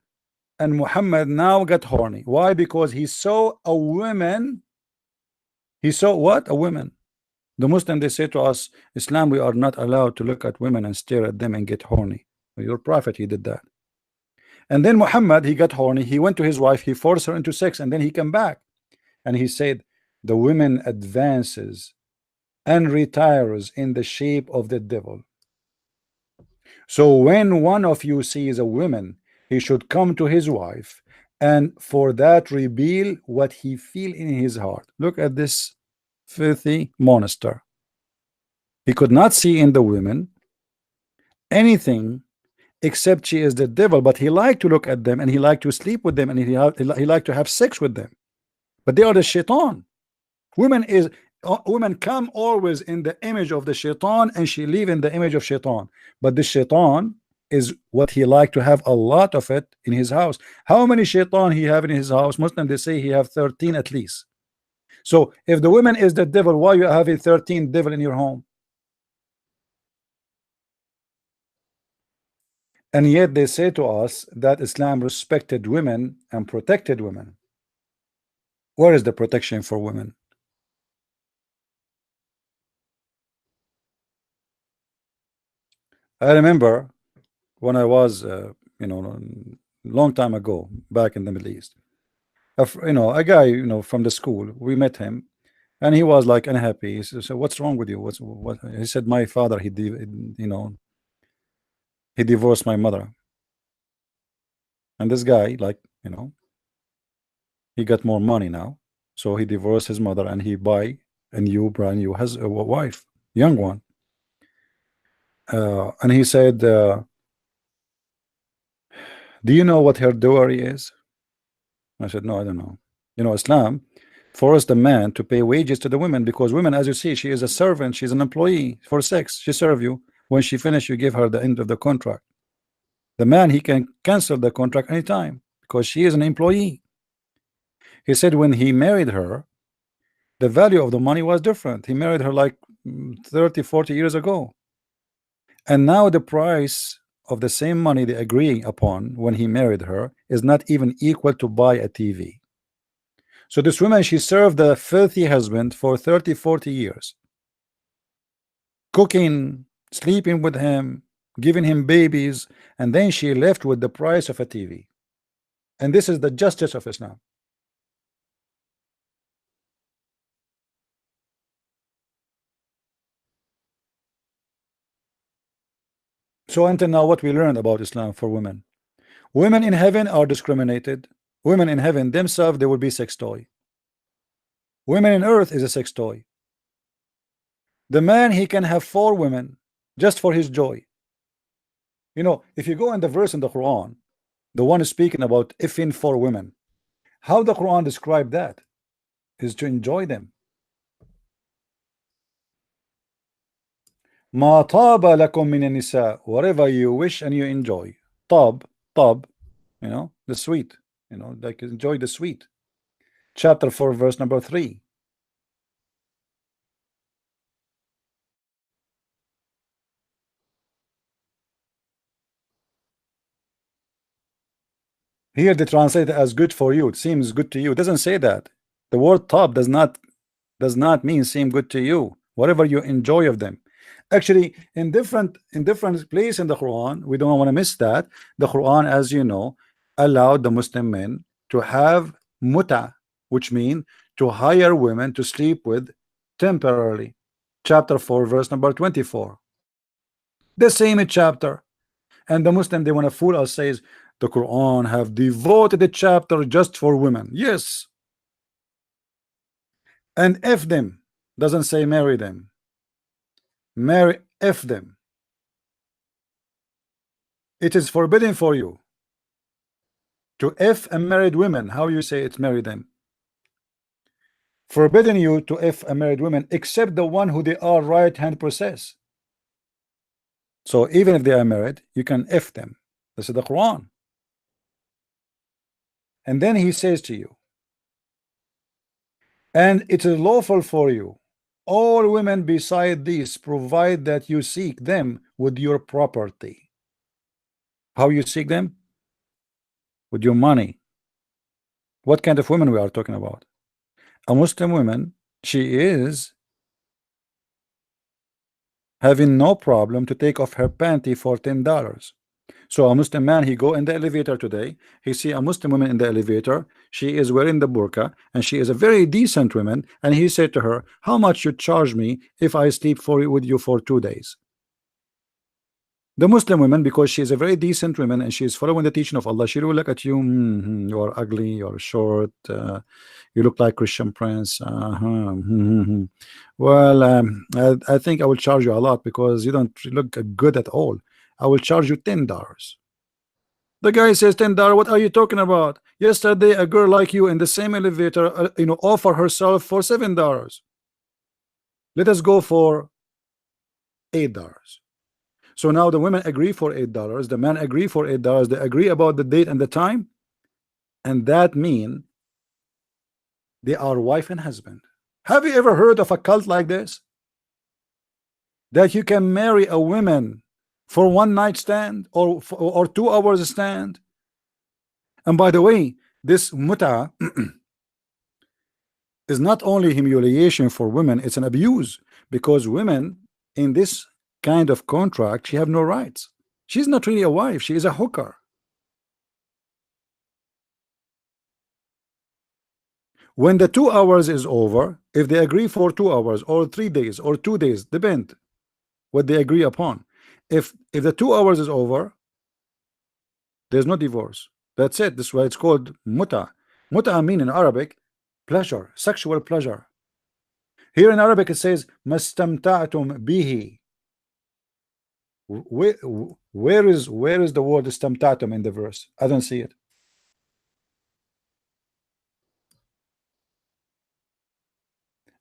and Muhammad now got horny. Why? Because he saw a woman. He saw what? A woman. The Muslim, they say to us, Islam, we are not allowed to look at women and stare at them and get horny. Your prophet, he did that. And then Muhammad, he got horny. He went to his wife. He forced her into sex, and then he came back. And he said, the woman advances and retires in the shape of the devil. So when one of you sees a woman, he should come to his wife and for that reveal what he feel in his heart. Look at this filthy monster. He could not see in the women anything except she is the devil, but he liked to look at them, and he liked to sleep with them, and he liked to have sex with them. But they are the shaitan. Women come always in the image of the shaitan, and she live in the image of shaitan. But the shaitan is what he like to have a lot of it in his house. How many shaitan he have in his house? Muslim, they say he have 13 at least. So if the woman is the devil, why you having 13 devil in your home? And yet they say to us that Islam respected women and protected women. Where is the protection for women? I remember when I was, you know, long time ago, back in the Middle East, a guy, from the school, we met him, and he was like unhappy. He said, "So what's wrong with you? What?" He said, "My father, he divorced my mother." And this guy, like, he got more money now, so he divorced his mother and he buy a new, brand new, has a wife, young one. And he said, "Do you know what her dowry is?" I said, "No, I don't know." Islam forced the man to pay wages to the women, because women, as you see, she is a servant, she's an employee for sex. She serve you. When she finish, you give her the end of the contract. The man, he can cancel the contract anytime because she is an employee. He said when he married her, the value of the money was different. He married her like 30, 40 years ago. And now the price of the same money they agree upon when he married her is not even equal to buy a TV. So this woman, she served the filthy husband for 30, 40 years. Cooking, sleeping with him, giving him babies, and then she left with the price of a TV. And this is the justice of Islam. So until now, what we learned about Islam for women. Women in heaven are discriminated. Women in heaven themselves, they will be sex toy. Women in earth is a sex toy. The man, he can have 4 women just for his joy. If you go in the verse in the Quran, the one is speaking about effing 4 women, how the Quran describe that is to enjoy them. Ma taba lakum min nisa, whatever you wish and you enjoy. Tab, the sweet, like enjoy the sweet. Chapter 4, verse number 3. Here they translate it as good for you. It seems good to you. It doesn't say that. The word top does not mean seem good to you. Whatever you enjoy of them. Actually, in different place in the Quran, we don't want to miss that. The Quran, as you know, allowed the Muslim men to have muta, which mean to hire women to sleep with temporarily. Chapter 4, verse number 24. The same chapter. And the Muslim, they want to fool us, says the Quran have devoted a chapter just for women. Yes. And F them doesn't say marry them. Marry F them. It is forbidden for you to F unmarried women. How you say it's marry them? Forbidden you to F unmarried women except the one who they are right hand possess. So even if they are married, you can F them. This is the Quran. And then he says to you, and it is lawful for you all women beside these, provide that you seek them with your property. How you seek them? With your money. What kind of women we are talking about? A Muslim woman, she is having no problem to take off her panty for $10. So a Muslim man, he go in the elevator today, he see a Muslim woman in the elevator, she is wearing the burqa, and she is a very decent woman, and he said to her, how much you charge me if I sleep with you for 2 days? The Muslim woman, because she is a very decent woman and she is following the teaching of Allah, she will look at you, you are ugly, you are short, you look like Christian Prince. Well, I think I will charge you a lot because you don't look good at all. I will charge you $10. The guy says, $10, what are you talking about? Yesterday a girl like you in the same elevator, offer herself for $7. Let us go for $8. So now the women agree for $8, the man agree for $8, they agree about the date and the time, and that mean they are wife and husband. Have you ever heard of a cult like this? That you can marry a woman for one night stand or 2 hours stand? And by the way, this muta is not only humiliation for women, it's an abuse, because women in this kind of contract, she have no rights. She's not really a wife, she is a hooker. When the 2 hours is over, if they agree for 2 hours or 3 days or 2 days, depend what they agree upon. If the 2 hours is over, there's no divorce. That's it. This is why it's called muta. Muta mean in Arabic pleasure, sexual pleasure. Here in Arabic it says mastamta'tum bihi. Where is the word istamta'tum in the verse? I don't see it.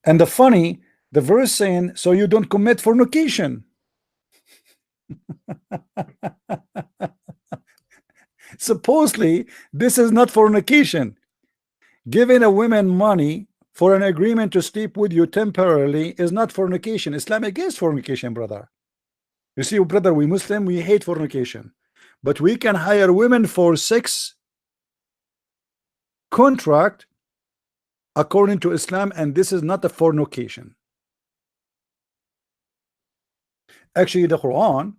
And the verse saying, so you don't commit fornication. Supposedly, this is not fornication. Giving a woman money for an agreement to sleep with you temporarily is not fornication. Islam against fornication, brother. You see, brother, we Muslim, we hate fornication. But we can hire women for sex contract according to Islam, and this is not a fornication. Actually, the Quran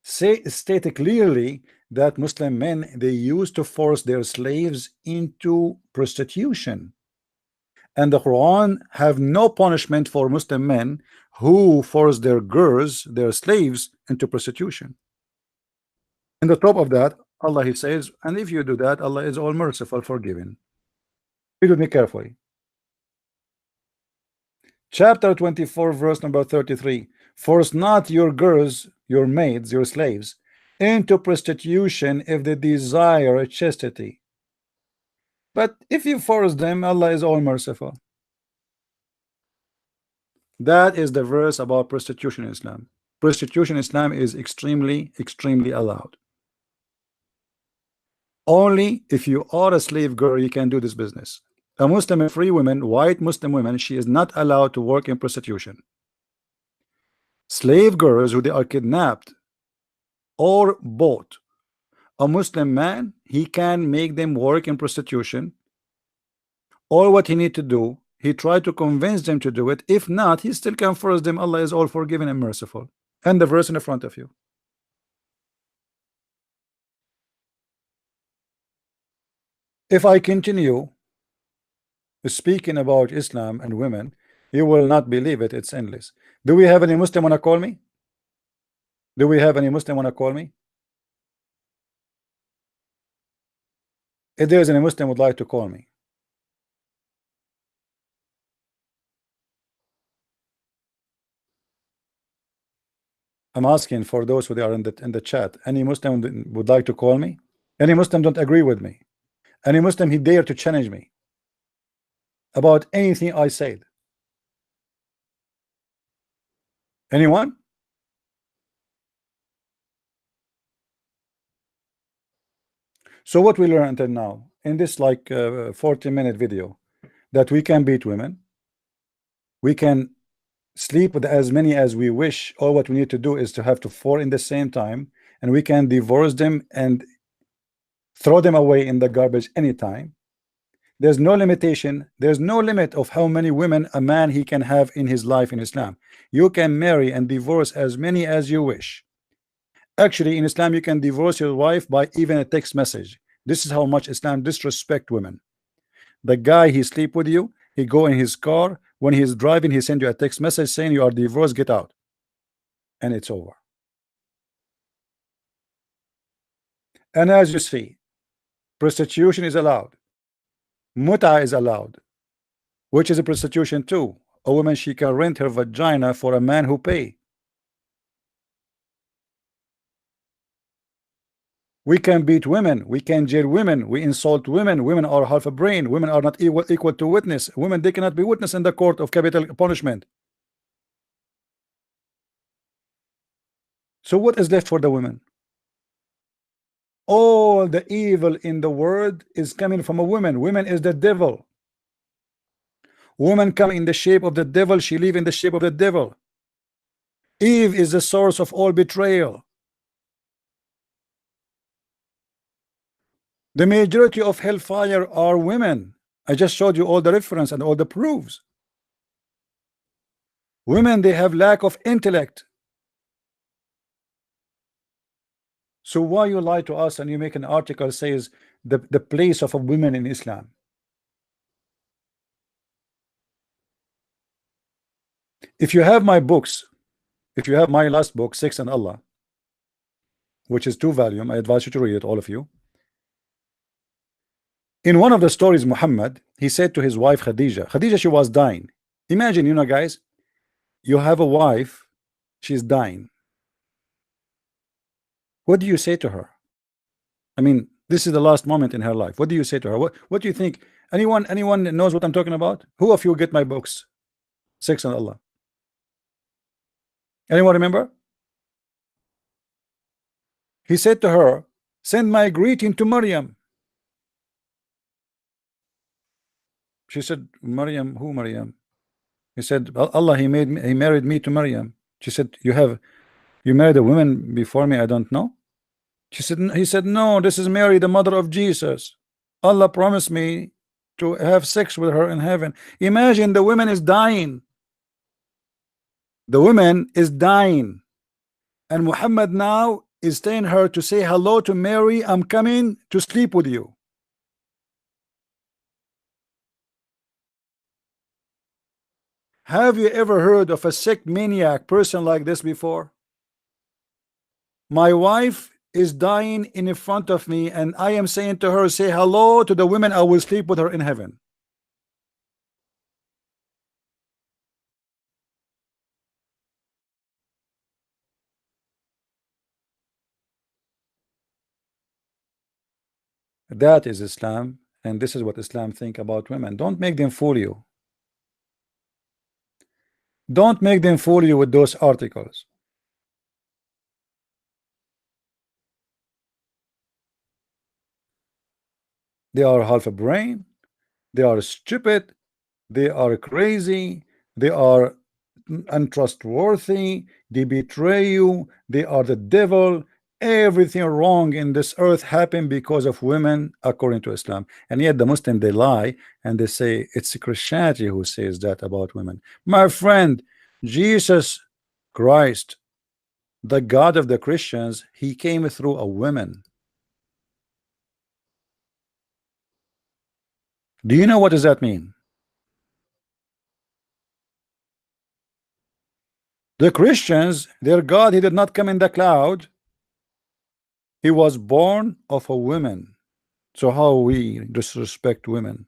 stated clearly that Muslim men, they used to force their slaves into prostitution, and the Quran have no punishment for Muslim men who force their girls, their slaves, into prostitution. And the top of that, Allah, he says, and if you do that, Allah is all merciful, forgiving. Read with me carefully. Chapter 24, verse number 33. Force not your girls, your maids, your slaves, into prostitution if they desire chastity. But if you force them, Allah is all merciful. That is the verse about prostitution in Islam. Prostitution in Islam is extremely, extremely allowed. Only if you are a slave girl, you can do this business. A Muslim, a free woman, white Muslim woman, she is not allowed to work in prostitution. Slave girls who they are kidnapped or bought, a Muslim man, he can make them work in prostitution, All what he need to do, he tried to convince them to do it. If not, he still can force them. Allah is all forgiving and merciful. And the verse in the front of you. If I continue speaking about Islam and women, you will not believe it. It's endless. Do we have any Muslim wanna call me? Do we have any Muslim wanna call me? If there is any Muslim would like to call me, I'm asking for those who are in the chat. Any Muslim would like to call me? Any Muslim don't agree with me? Any Muslim he dare to challenge me about anything I said? Anyone? So what we learned until now in this like 40-minute video, that we can beat women, we can sleep with as many as we wish. All what we need to do is to have to four in the same time, and we can divorce them and throw them away in the garbage anytime. There's no limitation, there's no limit of how many women a man he can have in his life in Islam. You can marry and divorce as many as you wish. Actually, in Islam, you can divorce your wife by even a text message. This is how much Islam disrespect women. The guy he sleep with you, he go in his car, when he's driving, he send you a text message saying you are divorced, get out, and it's over. And as you see, prostitution is allowed, muta is allowed, which is a prostitution too. A woman, she can rent her vagina for a man who pay. We can beat women, we can jail women, we insult women. Women are half a brain. Women are not equal to witness. Women, they cannot be witness in the court of capital punishment. So what is left for the women? All the evil in the world is coming from a woman. Woman is the devil. Woman come in the shape of the devil, she live in the shape of the devil. Eve is the source of all betrayal. The majority of hellfire are women. I just showed you all the reference and all the proofs. Women, they have lack of intellect. So why you lie to us and you make an article says the place of a woman in Islam? If you have my books, if you have my last book, Sex and Allah, which is 2 volumes, I advise you to read it, all of you. In one of the stories, Muhammad, he said to his wife Khadija, she was dying. Imagine, you know, guys, you have a wife, she's dying. What do you say to her? I mean, this is the last moment in her life. What do you say to her? What do you think? Anyone knows what I'm talking about? Who of you get my books, Sex and Allah? Anyone remember? He said to her, send my greeting to Maryam. She said, Maryam, who Maryam? He said, Allah, he married me to Maryam. She said, you married a woman before me, I don't know. She said, he said, no, this is Mary, the mother of Jesus. Allah promised me to have sex with her in heaven. Imagine, the woman is dying. The woman is dying, and Muhammad now is telling her to say hello to Mary, I'm coming to sleep with you. Have you ever heard of a sick maniac person like this before? My wife is dying in front of me, and I am saying to her, say hello to the women, I will sleep with her in heaven. That is Islam, and this is what Islam think about women. Don't make them fool you. Don't make them fool you with those articles. They are half a brain, they are stupid, they are crazy, they are untrustworthy, they betray you, they are the devil. everything wrong in this earth happened because of women according to Islam. And yet the Muslim, they lie and they say it's Christianity who says that about women. My friend, Jesus Christ, the God of the Christians, he came through a woman. Do you know what does that mean? The Christians, their God, he did not come in the cloud. He was born of a woman. So how we disrespect women?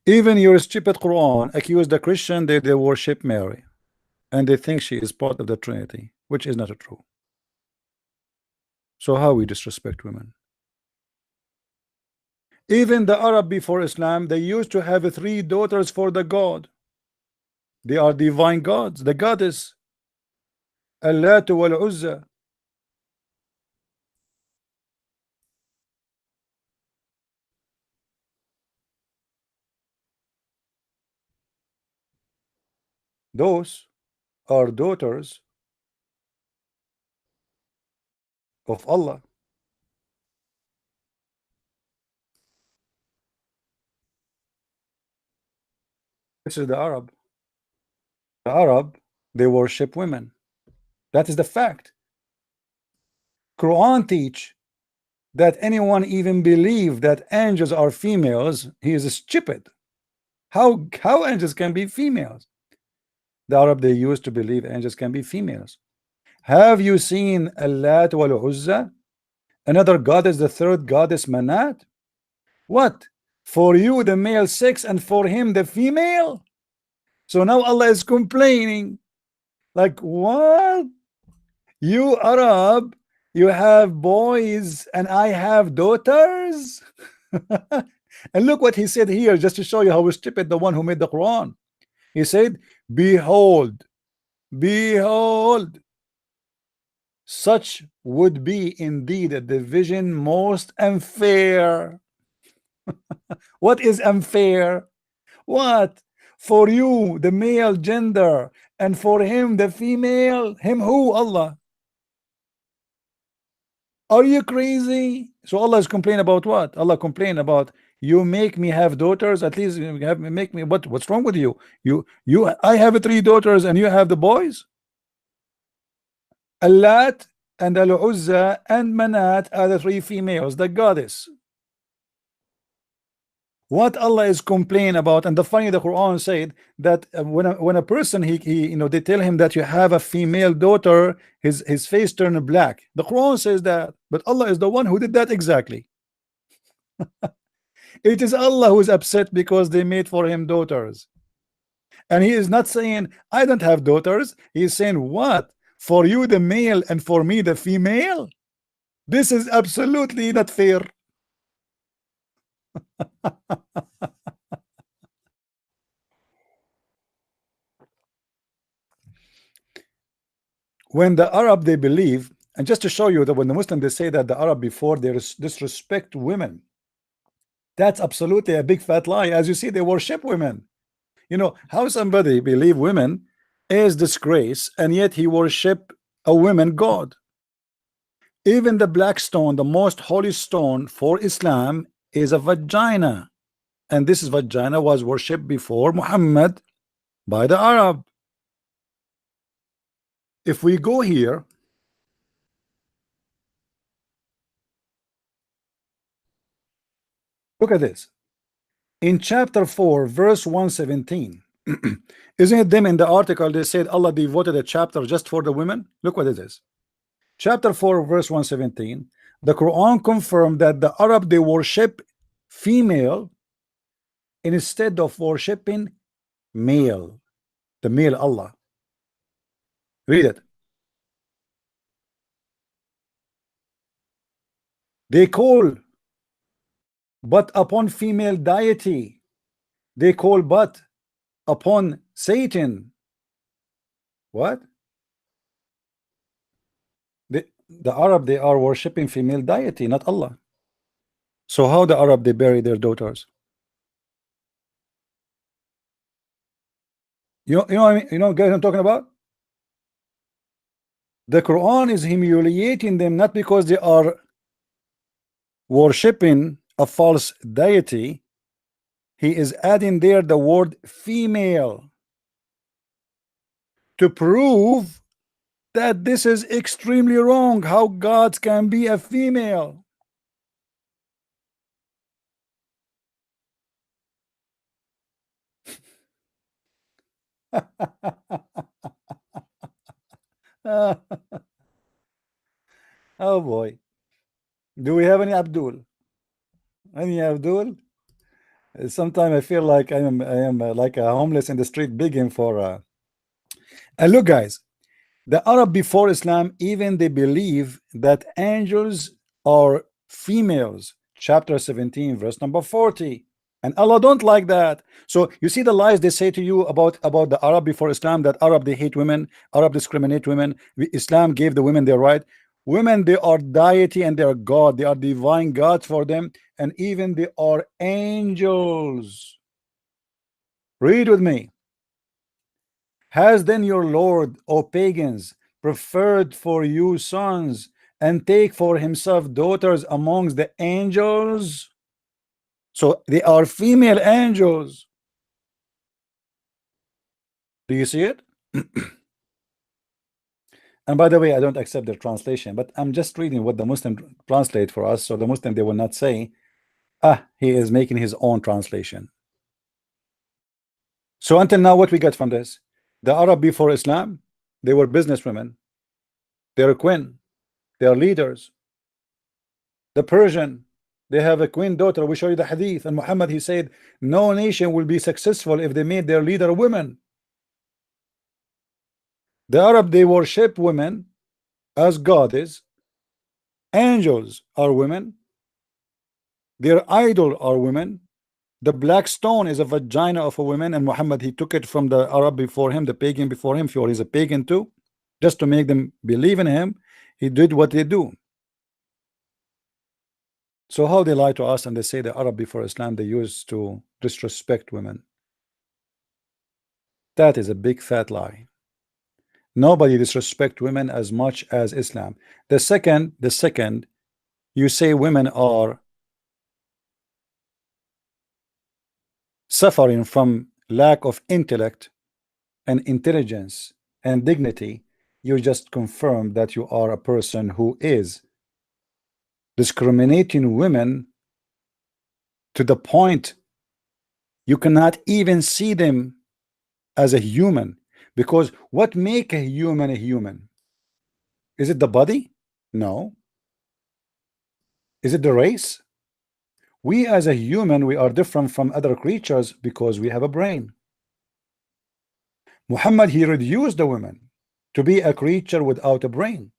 Even your stupid Quran accuse the Christian that they worship Mary and they think she is part of the Trinity, which is not true. So how we disrespect women? Even the Arab before Islam, they used to have three daughters for the God. They are divine gods, the goddess Allat wal Uzza. Those are daughters of Allah. This is the Arab. The Arab, they worship women. That is the fact. Quran teach that anyone even believe that angels are females, he is stupid. How angels can be females? The Arab, they used to believe angels can be females. Have you seen Allat wal Uzza? Another goddess, the third goddess Manat? What? For you the male sex and for him the female? So now Allah is complaining. Like what? You Arab, you have boys and I have daughters? And look what he said here, just to show you how stupid the one who made the Quran. He said, behold, behold, such would be indeed a division most unfair. What is unfair? What? For you, the male gender, and for him, the female. Him who? Allah. Are you crazy? So Allah is complaining about what? Allah complain about you make me have daughters. At least you have make me what's wrong with you? I have three daughters and you have the boys. Allat and Al-Uzza and Manat are the three females, the goddess. What Allah is complaining about, and the funny, the Quran said that when a person he you know, they tell him that you have a female daughter, his face turned black. The Quran says that, but Allah is the one who did that exactly. It is Allah who is upset because they made for him daughters, and he is not saying I don't have daughters. He is saying what? For you the male and for me the female. This is absolutely not fair. When the Arab, they believe, and just to show you that when the Muslim, they say that the Arab before they disrespect women, that's absolutely a big fat lie. As you see, they worship women. You know how somebody believe women is disgrace and yet he worship a woman god. Even the black stone, the most holy stone for Islam, is a vagina, and this vagina was worshipped before Muhammad by the Arab. If we go here, look at this in chapter 4 verse 117. Isn't it them in the article they said Allah devoted a chapter just for the women? Look what it is. Chapter 4 verse 117. The Quran confirmed that the Arab, they worship female instead of worshiping male, the male Allah. Read it. They call but upon female deity. They call but upon Satan. What? The Arab, they are worshiping female deity, not Allah. So how the Arab, they bury their daughters? You know what I mean? You know, guys, I'm talking about. The Quran is humiliating them not because they are worshipping a false deity. He is adding there the word female to prove that this is extremely wrong. How gods can be a female? Oh boy. Do we have any Abdul? Any Abdul? Sometimes I feel like I am like a homeless in the street begging for and look guys, the Arab before Islam, even they believe that angels are females. Chapter 17, verse number 40. And Allah don't like that. So you see the lies they say to you about the Arab before Islam, that Arab they hate women, Arab discriminate women. Islam gave the women their right. Women, they are deity and they are God. They are divine gods for them, and even they are angels. Read with me. Has then your Lord, O pagans, preferred for you sons, and take for himself daughters amongst the angels? So they are female angels. Do you see it? And by the way, I don't accept their translation, but I'm just reading what the Muslim translate for us. So the Muslim, they will not say, ah, he is making his own translation. So until now, what we get from this? The Arab before Islam, they were businesswomen. They're a queen. They are leaders. The Persian, they have a queen daughter. We show you the hadith. And Muhammad, he said, no nation will be successful if they made their leader a woman. The Arab, they worship women as goddess. Angels are women. Their idol are women. The black stone is a vagina of a woman, and Muhammad, he took it from the Arab before him, the pagan before him, for he's a pagan too, just to make them believe in him. He did what they do. So how they lie to us and they say the Arab before Islam, they used to disrespect women. That is a big fat lie. Nobody disrespect women as much as Islam. The second you say women are suffering from lack of intellect and intelligence and dignity, you just confirm that you are a person who is discriminating women to the point you cannot even see them as a human. Because what make a human a human? Is it the body? No. Is it the race? We as a human, we are different from other creatures because we have a brain. Muhammad, he reduced the women to be a creature without a brain.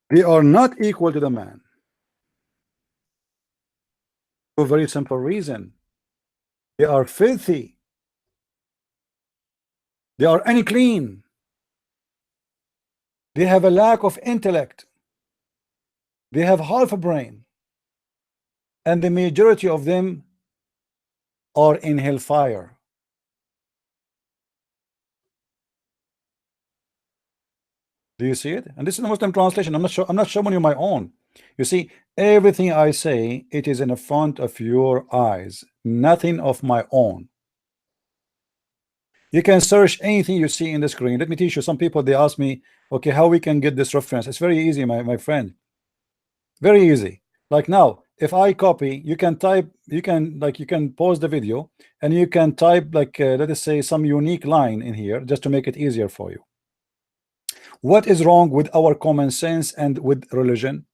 They are not equal to the man. For a very simple reason. They are filthy. They are unclean. They have a lack of intellect. They have half a brain. And the majority of them are in hellfire. Do you see it? And this is the Muslim translation. I'm not showing you my own. You see, everything I say, it is in the front of your eyes, nothing of my own. You can search anything you see in the screen. Let me teach you. Some people, they ask me, okay, how we can get this reference? It's very easy, my friend. Very easy. Like now, if I copy, you can type, you can pause the video and you can type like let us say some unique line in here just to make it easier for you. What is wrong with our common sense and with religion?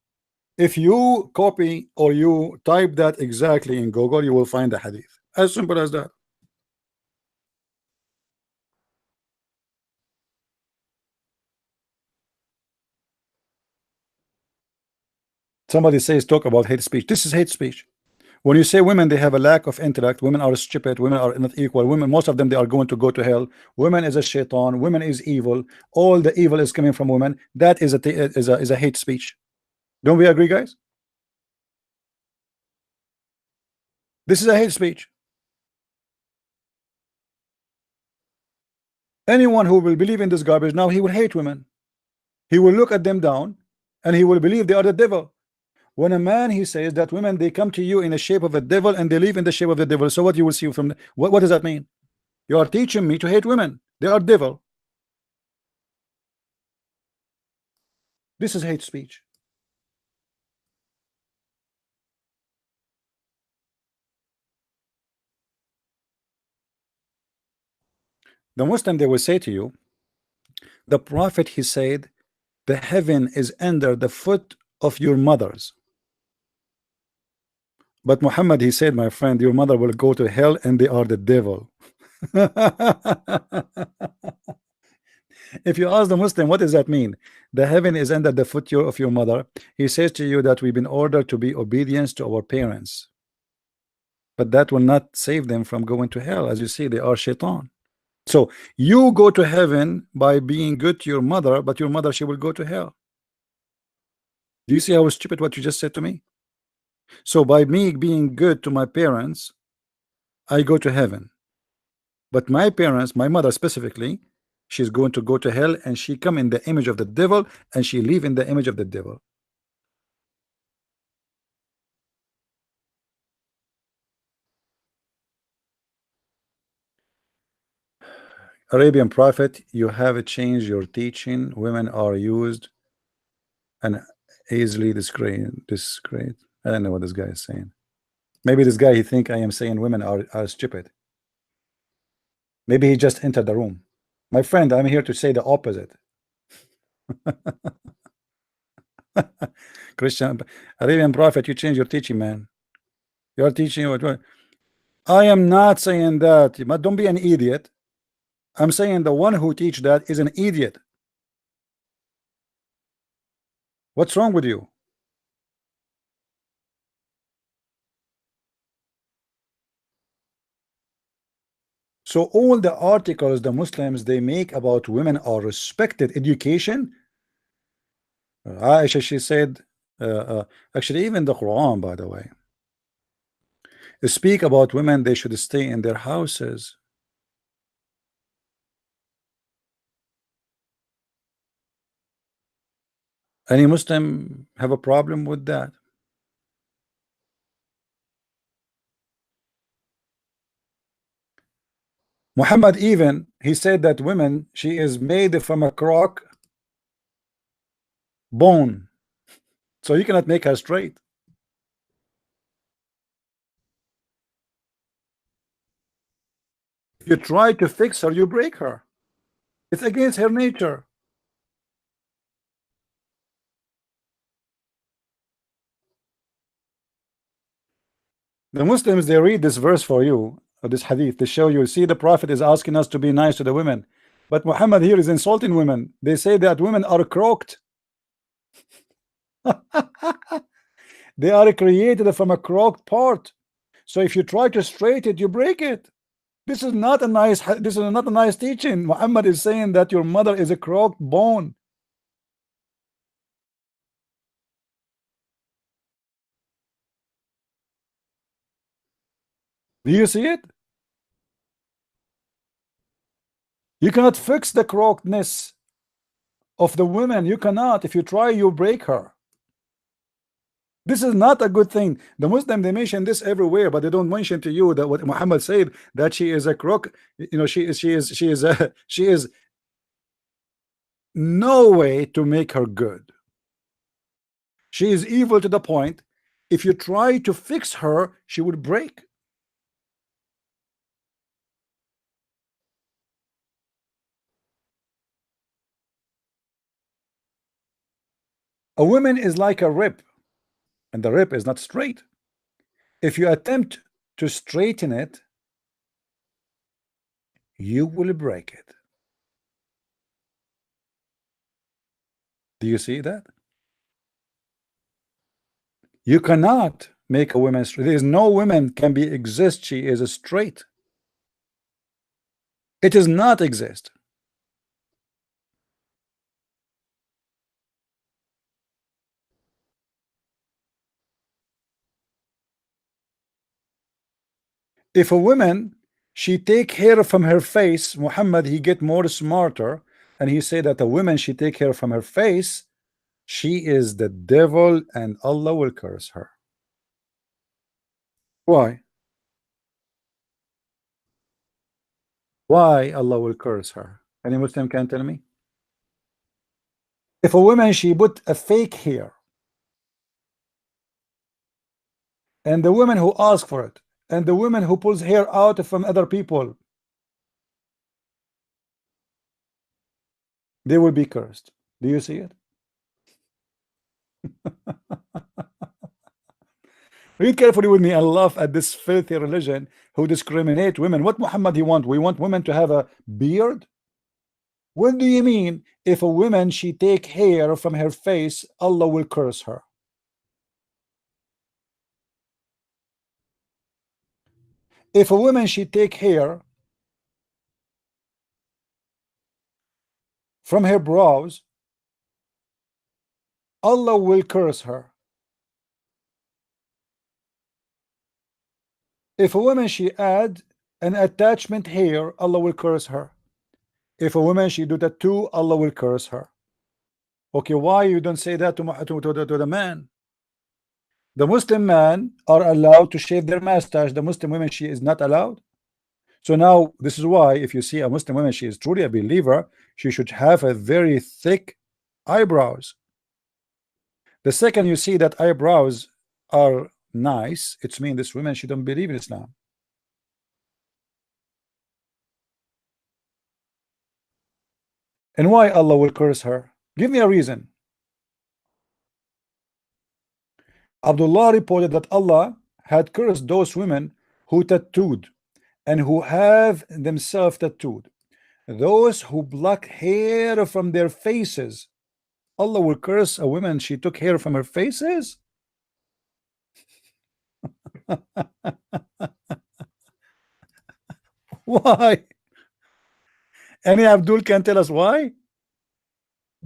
If you copy or you type that exactly in Google, you will find the hadith. As simple as that. Somebody says talk about hate speech. This is hate speech. When you say women, they have a lack of intellect, women are stupid, women are not equal, women, most of them, they are going to go to hell, women is a shaitan, women is evil, all the evil is coming from women. That is a hate speech. Don't we agree, guys? This is a hate speech. Anyone who will believe in this garbage now, he will hate women. He will look at them down and he will believe they are the devil. When a man, he says that women, they come to you in the shape of a devil and they live in the shape of the devil. So what you will see from what does that mean? You are teaching me to hate women. They are devil. This is hate speech. The Muslim, they will say to you, the Prophet, he said, the heaven is under the foot of your mothers. But Muhammad, he said, my friend, your mother will go to hell and they are the devil. If you ask the Muslim, what does that mean? The heaven is under the foot of your mother. He says to you that we've been ordered to be obedience to our parents. But that will not save them from going to hell. As you see, they are shaitan. So you go to heaven by being good to your mother, but your mother, she will go to hell. Do you see how stupid what you just said to me? So by me being good to my parents, I go to heaven. But my parents, my mother specifically, she's going to go to hell and she come in the image of the devil and she live in the image of the devil. Arabian prophet, you have changed your teaching. Women are used and easily disgraced. I don't know what this guy is saying. Maybe this guy, he think I am saying women are stupid. Maybe he just entered the room. My friend, I'm here to say the opposite. Christian, Arabian prophet, you change your teaching, man. You're teaching what? I am not saying that, but don't be an idiot. I'm saying the one who teach that is an idiot. What's wrong with you? So all the articles the Muslims they make about women are respected education. Aisha, she said, actually even the Quran, by the way, speak about women, they should stay in their houses. Any Muslim have a problem with that? Muhammad even, he said that women, she is made from a crock bone, so you cannot make her straight. If you try to fix her, you break her. It's against her nature. The Muslims, they read this verse for you, or this hadith, to show you, see, the Prophet is asking us to be nice to the women. But Muhammad here is insulting women. They say that women are crooked. They are created from a crooked part. So if you try to straighten it, you break it. This is not a nice teaching. Muhammad is saying that your mother is a crooked bone. Do you see it? You cannot fix the crookedness of the women. You cannot. If you try, you break her. This is not a good thing. The Muslim, they mention this everywhere, but they don't mention to you that what Muhammad said, that she is a crook. You know, she is no way to make her good. She is evil to the point, if you try to fix her, she would break. A woman is like a rib, and the rib is not straight. If you attempt to straighten it, you will break it. Do you see that? You cannot make a woman straight. There is no woman can be exist. She is a straight. It does not exist. If a woman she take hair from her face, Muhammad he get more smarter, and he say that a woman she take hair from her face, she is the devil and Allah will curse her. Why? Why Allah will curse her? Any Muslim can tell me? If a woman she put a fake hair, and the woman who ask for it, and the woman who pulls hair out from other people, they will be cursed. Do you see it? Read carefully with me and laugh at this filthy religion who discriminate women. What Muhammad he want? We want women to have a beard? What do you mean if a woman she take hair from her face, Allah will curse her? If a woman she take hair from her brows, Allah will curse her. If a woman she add an attachment hair, Allah will curse her. If a woman she do tattoo, Allah will curse her. Okay, why you don't say that to the man? The Muslim man are allowed to shave their mustache. The Muslim woman she is not allowed. So now this is why if you see a Muslim woman she is truly a believer, she should have a very thick eyebrows. The second you see that eyebrows are nice, it's mean this woman she don't believe in Islam. And why Allah will curse her? Give me a reason. Abdullah reported that Allah had cursed those women who tattooed and who have themselves tattooed. Those who pluck hair from their faces, Allah will curse a woman she took hair from her faces. Why? Any Abdul can tell us why?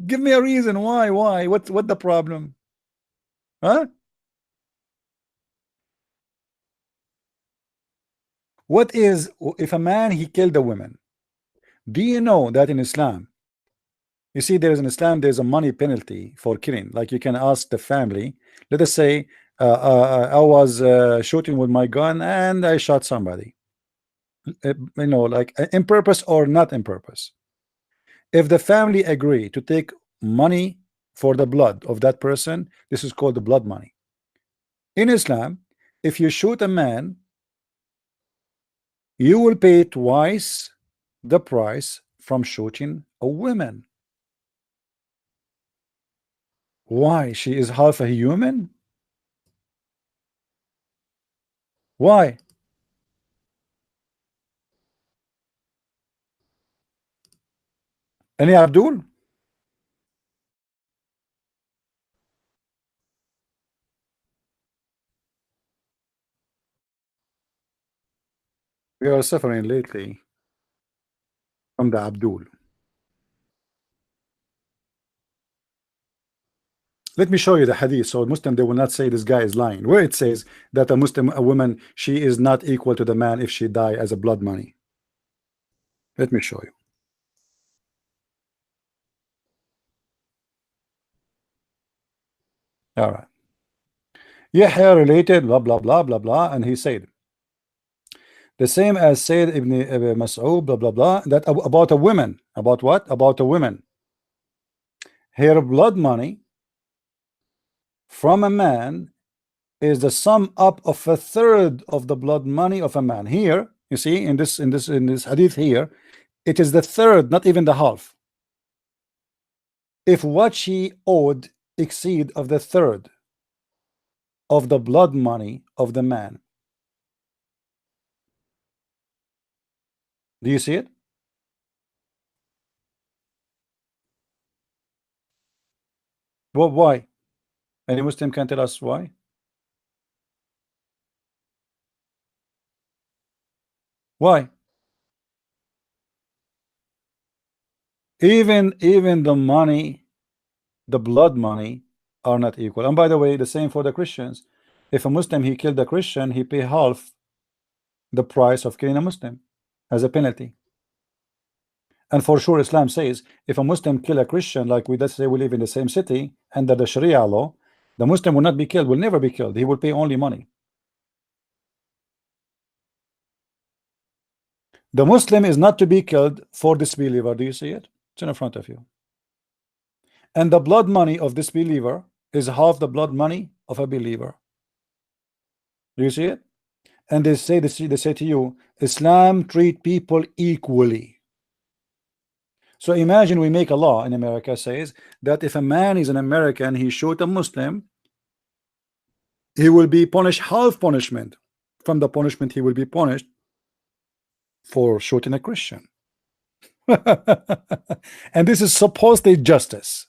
Give me a reason why. What the problem? Huh? What is if a man he killed a woman? Do you know that in Islam, you see there's in Islam there's a money penalty for killing. Like you can ask the family, let us say I was shooting with my gun and I shot somebody, you know, like in purpose or not in purpose. If the family agree to take money for the blood of that person, this is called the blood money. In Islam, if you shoot a man, you will pay twice the price from shooting a woman. Why? She is half a human? Why? Any Abdul? We are suffering lately from the Abdul. Let me show you the hadith so Muslim they will not say this guy is lying. Where it says that a Muslim a woman she is not equal to the man if she die as a blood money. Let me show you. All right. Yahya related blah blah blah blah blah, and he said the same as said Ibn Mas'ud blah blah blah, that about a woman. About what? About a woman. Her blood money from a man is the sum up of a third of the blood money of a man. Here you see in this hadith here, it is the third, not even the half. If what she owed exceed of the third of the blood money of the man, do you see it? Well, why? Any Muslim can tell us why? Why? Even the money, the blood money, are not equal. And by the way, the same for the Christians. If a Muslim he killed a Christian, he pay half the price of killing a Muslim as a penalty. And for sure, Islam says if a Muslim kill a Christian, like we let's say we live in the same city under the Sharia law, the Muslim will not be killed, will never be killed. He will pay only money. The Muslim is not to be killed for disbeliever. Do you see it? It's in front of you. And the blood money of disbeliever is half the blood money of a believer. Do you see it? And they say to you, Islam treat people equally. So imagine we make a law in America says that if a man is an American, he shoot a Muslim, he will be punished half punishment from the punishment he will be punished for shooting a Christian. And this is supposedly justice.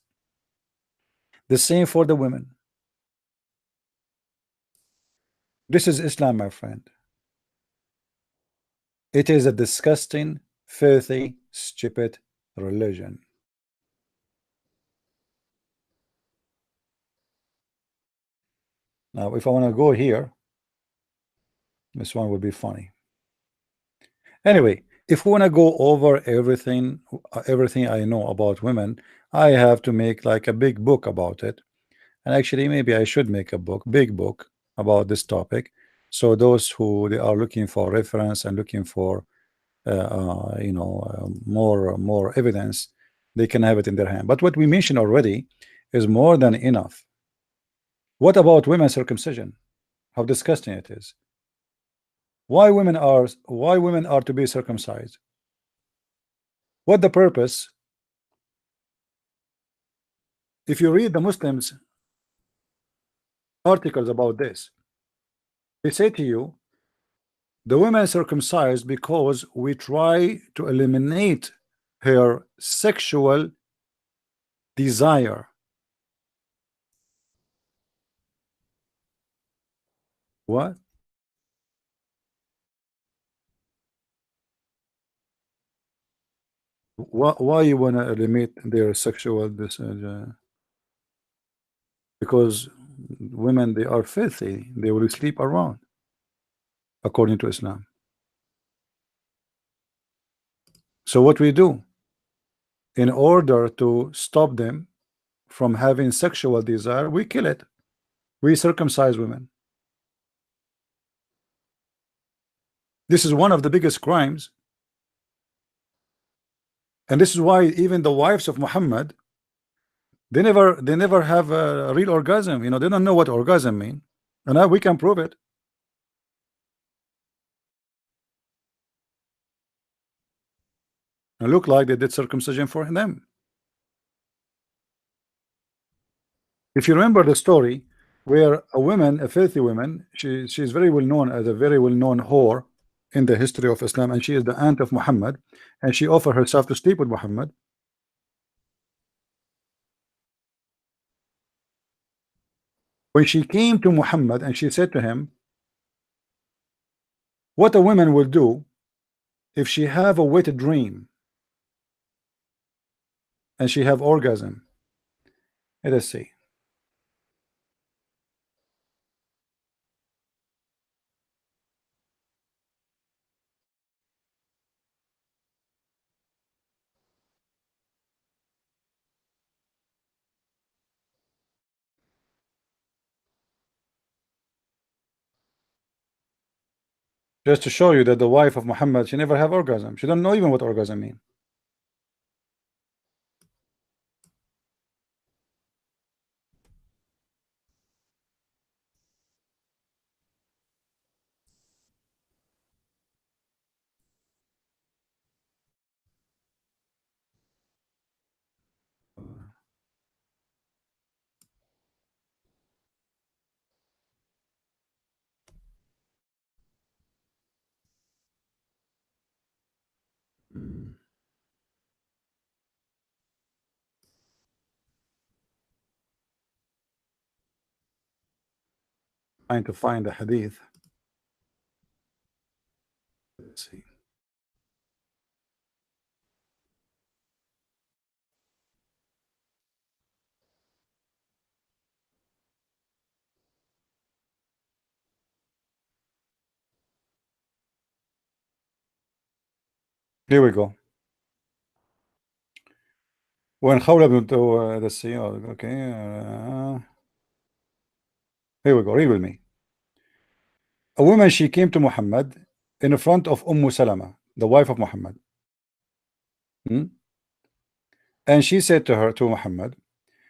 The same for the women. This is Islam, my friend. It is a disgusting, filthy, stupid religion. Now, if I want to go here, this one would be funny. Anyway, if we want to go over everything I know about women, I have to make like a big book about it. And actually, maybe I should make a big book about this topic. So those who they are looking for reference and looking for, more evidence, they can have it in their hand. But what we mentioned already is more than enough. What about women's circumcision? How disgusting it is. Why women are to be circumcised? What the purpose? If you read the Muslims articles about this, they say to you the women circumcised because we try to eliminate her sexual desire. What? Why you want to eliminate their sexual because women, they are filthy, they will sleep around according to Islam. So what we do in order to stop them from having sexual desire, we kill it. We circumcise women. This is one of the biggest crimes, and this is why even the wives of Muhammad, they never have a real orgasm. They don't know what orgasm mean, and now we can prove it. And look like they did circumcision for them. If you remember the story where a filthy woman, she's very well known as a very well known whore in the history of Islam, and she is the aunt of Muhammad, and she offered herself to sleep with Muhammad. When she came to Muhammad and she said to him, what a woman will do if she have a wet dream and she have orgasm. Let us see. Just to show you that the wife of Muhammad, she never have orgasm. She don't know even what orgasm mean. Trying to find a hadith. Let's see. Here we go. When Khawla let's see. Okay. Here we go. Read with me. A woman, she came to Muhammad in front of Salama, the wife of Muhammad. Hmm? And she said to Muhammad,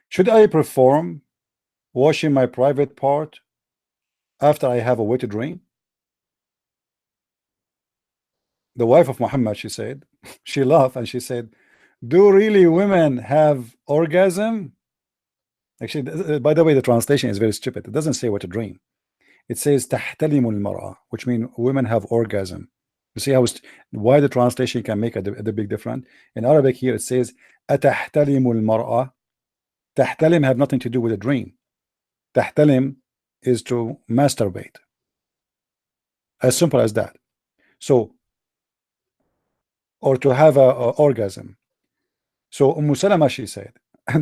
should I perform washing my private part after I have a wet dream? The wife of Muhammad, she said, she laughed and she said, do really women have orgasm? Actually, by the way, the translation is very stupid. It doesn't say what a dream. It says تحتلم المرأة, which means women have orgasm. You see how why the translation can make the big difference. In Arabic here it says أتحتلم المرأة. تحتلم have nothing to do with a dream. تحتلم is to masturbate. As simple as that. So, or to have a orgasm. So Salama, she said,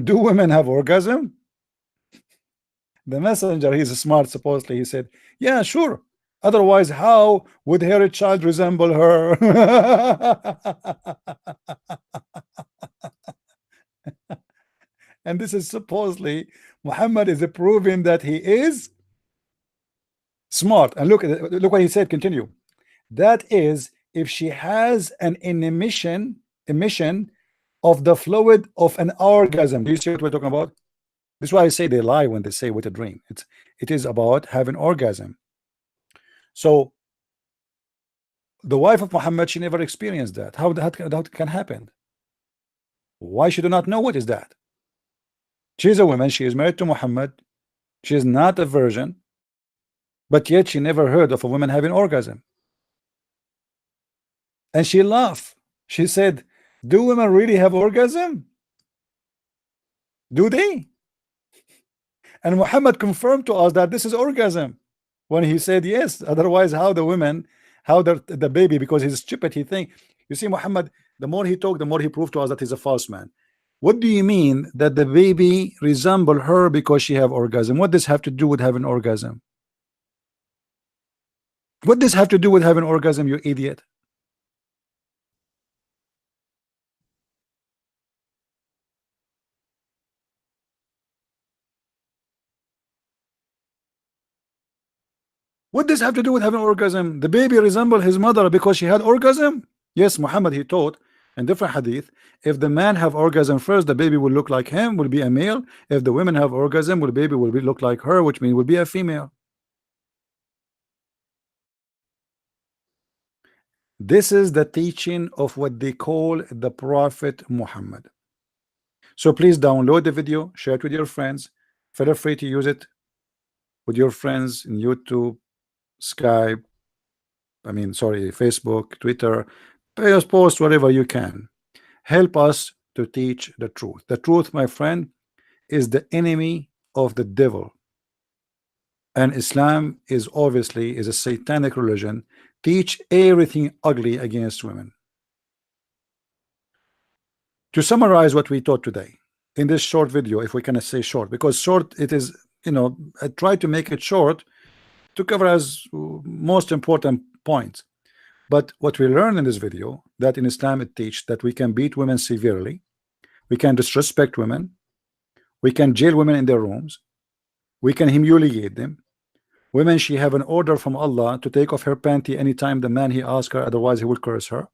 do women have orgasm? The messenger, he's smart, supposedly. He said, yeah, sure. Otherwise, how would her child resemble her? And this is supposedly Muhammad is proving that he is smart. And look what he said. Continue. That is, if she has an emission of the fluid of an orgasm. Do you see what we're talking about? This is why I say they lie when they say with a dream. It is about having orgasm. So the wife of Muhammad, she never experienced that. How that can happen? Why she do not know what is that? She's a woman. She is married to Muhammad. She is not a virgin, but yet she never heard of a woman having orgasm. And she laughed. She said, do women really have orgasm? Do they? And Muhammad confirmed to us that this is orgasm when he said yes. Otherwise, how the women, how the baby, because he's stupid, he think. You see, Muhammad, the more he talked, the more he proved to us that he's a false man. What do you mean that the baby resemble her because she have orgasm? What does have to do with having orgasm? What does have to do with having orgasm, you idiot? What does have to do with having orgasm? The baby resemble his mother because she had orgasm? Yes, Muhammad, he taught in different hadith, if the man have orgasm first, the baby will look like him, will be a male. If the women have orgasm, the baby will look like her, which means will be a female. This is the teaching of what they call the Prophet Muhammad. So please download the video, share it with your friends. Feel free to use it with your friends in YouTube, Skype, Facebook, Twitter. Just post whatever you can. Help us to teach the truth. The truth, my friend, is the enemy of the devil. And Islam is obviously a satanic religion. Teach everything ugly against women. To summarize what we taught today in this short video, if we can say short, because short it is, I try to make it short to cover as most important points. But what we learned in this video, that in Islam it teaches that we can beat women severely, we can disrespect women, we can jail women in their rooms, we can humiliate them. Women, she have an order from Allah to take off her panty anytime the man he asks her, otherwise he will curse her.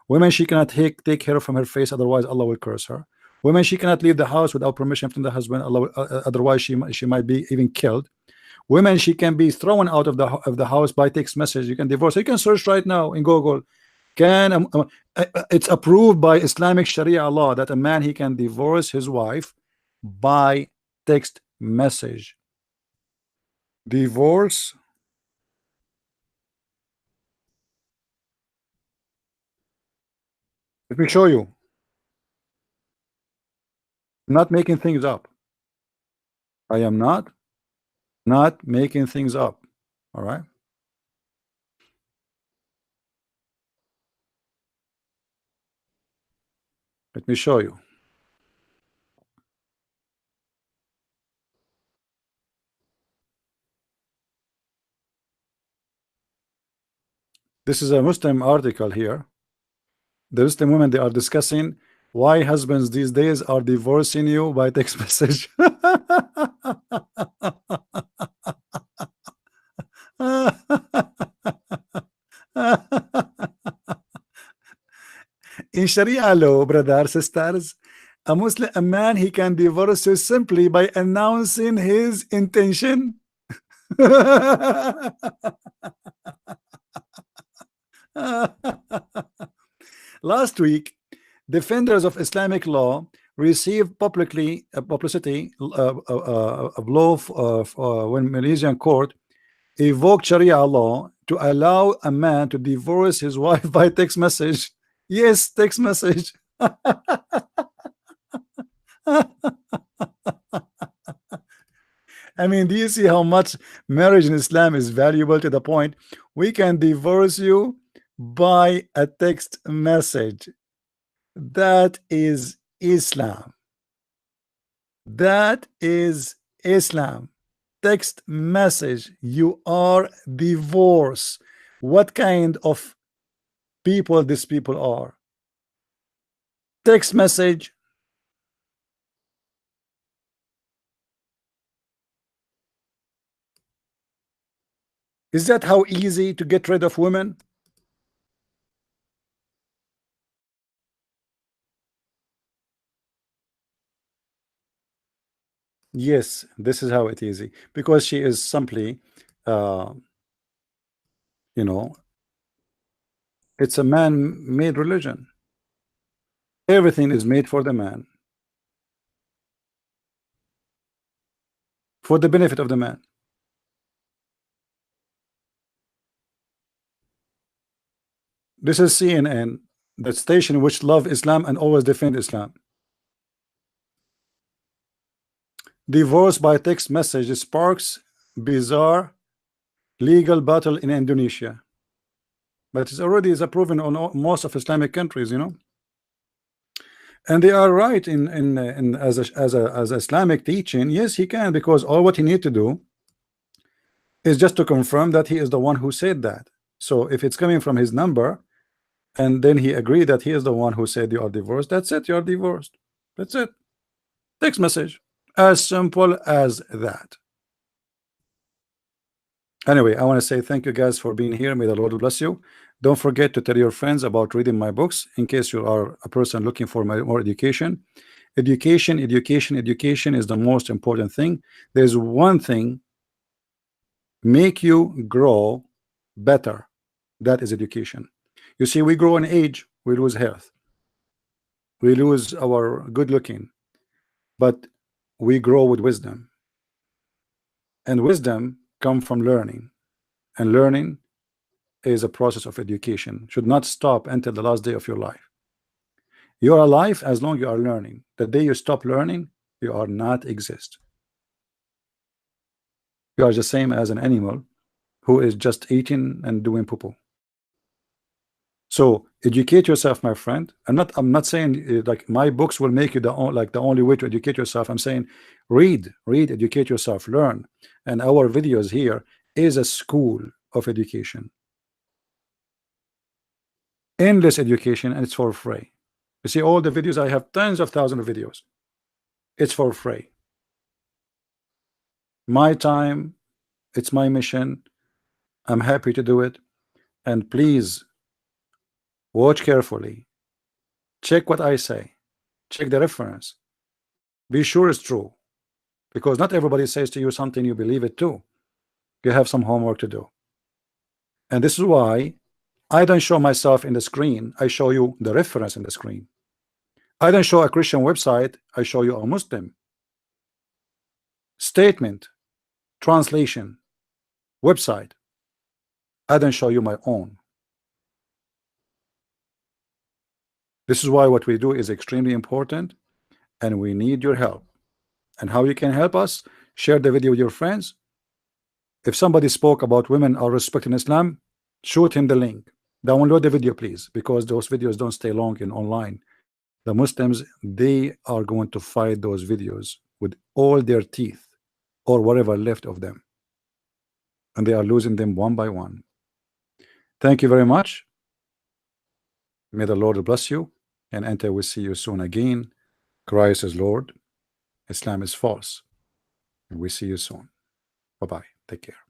Women, she cannot take hair from her face, otherwise Allah will curse her. Women, she cannot leave the house without permission from the husband, Allah, otherwise she might be even killed. Women, she can be thrown out of the house by text message. You can divorce. You can search right now in Google. It's approved by Islamic Sharia law that a man, he can divorce his wife by text message. Divorce. Let me show you. I'm not making things up. I am not making things up. All right. Let me show you. This is a Muslim article here. The Muslim women, they are discussing why husbands these days are divorcing you by text message. In Sharia law, brother, sisters, a man, he can divorce you simply by announcing his intention. Last week, defenders of Islamic law received publicity of law when Malaysian court evoked Sharia law to allow a man to divorce his wife by text message. Yes, text message. I mean, do you see how much marriage in Islam is valuable to the point we can divorce you by a text message? That is Islam. That is Islam. Text message. You are divorced. What kind of people these people are? Text message. Is that how easy to get rid of women? Yes, this is how it easy, because she is simply you know, it's a man-made religion. Everything is made for the man, for the benefit of the man. This is CNN, the station which love Islam and always defend Islam. Divorce by text message sparks bizarre legal battle in Indonesia. But it's already is proven on most of Islamic countries, you know. And they are right in as Islamic teaching. Yes, he can, because all what he need to do is just to confirm that he is the one who said that. So if it's coming from his number, and then he agreed that he is the one who said you are divorced, that's it, you are divorced. That's it. Text message. As simple as that. Anyway, I want to say thank you guys for being here. May the Lord bless you. Don't forget to tell your friends about reading my books in case you are a person looking for more education. Education is the most important thing. There's one thing make you grow better. That is education. You see, we grow in age, we lose health, we lose our good looking, but we grow with wisdom, and wisdom comes from learning, and learning is a process of education. Should not stop until the last day of your life. You are alive as long as you are learning. The day you stop learning, you are not exist. You are the same as an animal who is just eating and doing poo-poo. So educate yourself, my friend. I'm not saying like my books will make you the only way to educate yourself. I'm saying read, educate yourself, learn. And our videos here is a school of education. Endless education, and it's for free. You see all the videos, I have tens of thousands of videos. It's for free. My time, it's my mission. I'm happy to do it. And please watch carefully. Check what I say. Check the reference. Be sure it's true. Because not everybody says to you something you believe it too. You have some homework to do. And this is why I don't show myself in the screen. I show you the reference in the screen. I don't show a Christian website. I show you a Muslim statement, translation, website. I don't show you my own. This is why what we do is extremely important, and we need your help. And how you can help us? Share the video with your friends. If somebody spoke about women are respecting Islam, shoot him the link. Download the video, please, because those videos don't stay long in online. The Muslims, they are going to fight those videos with all their teeth or whatever left of them, and they are losing them one by one. Thank you very much. May the Lord bless you, and until we see you soon again, Christ is Lord, Islam is false, and we see you soon. Bye bye. Take care.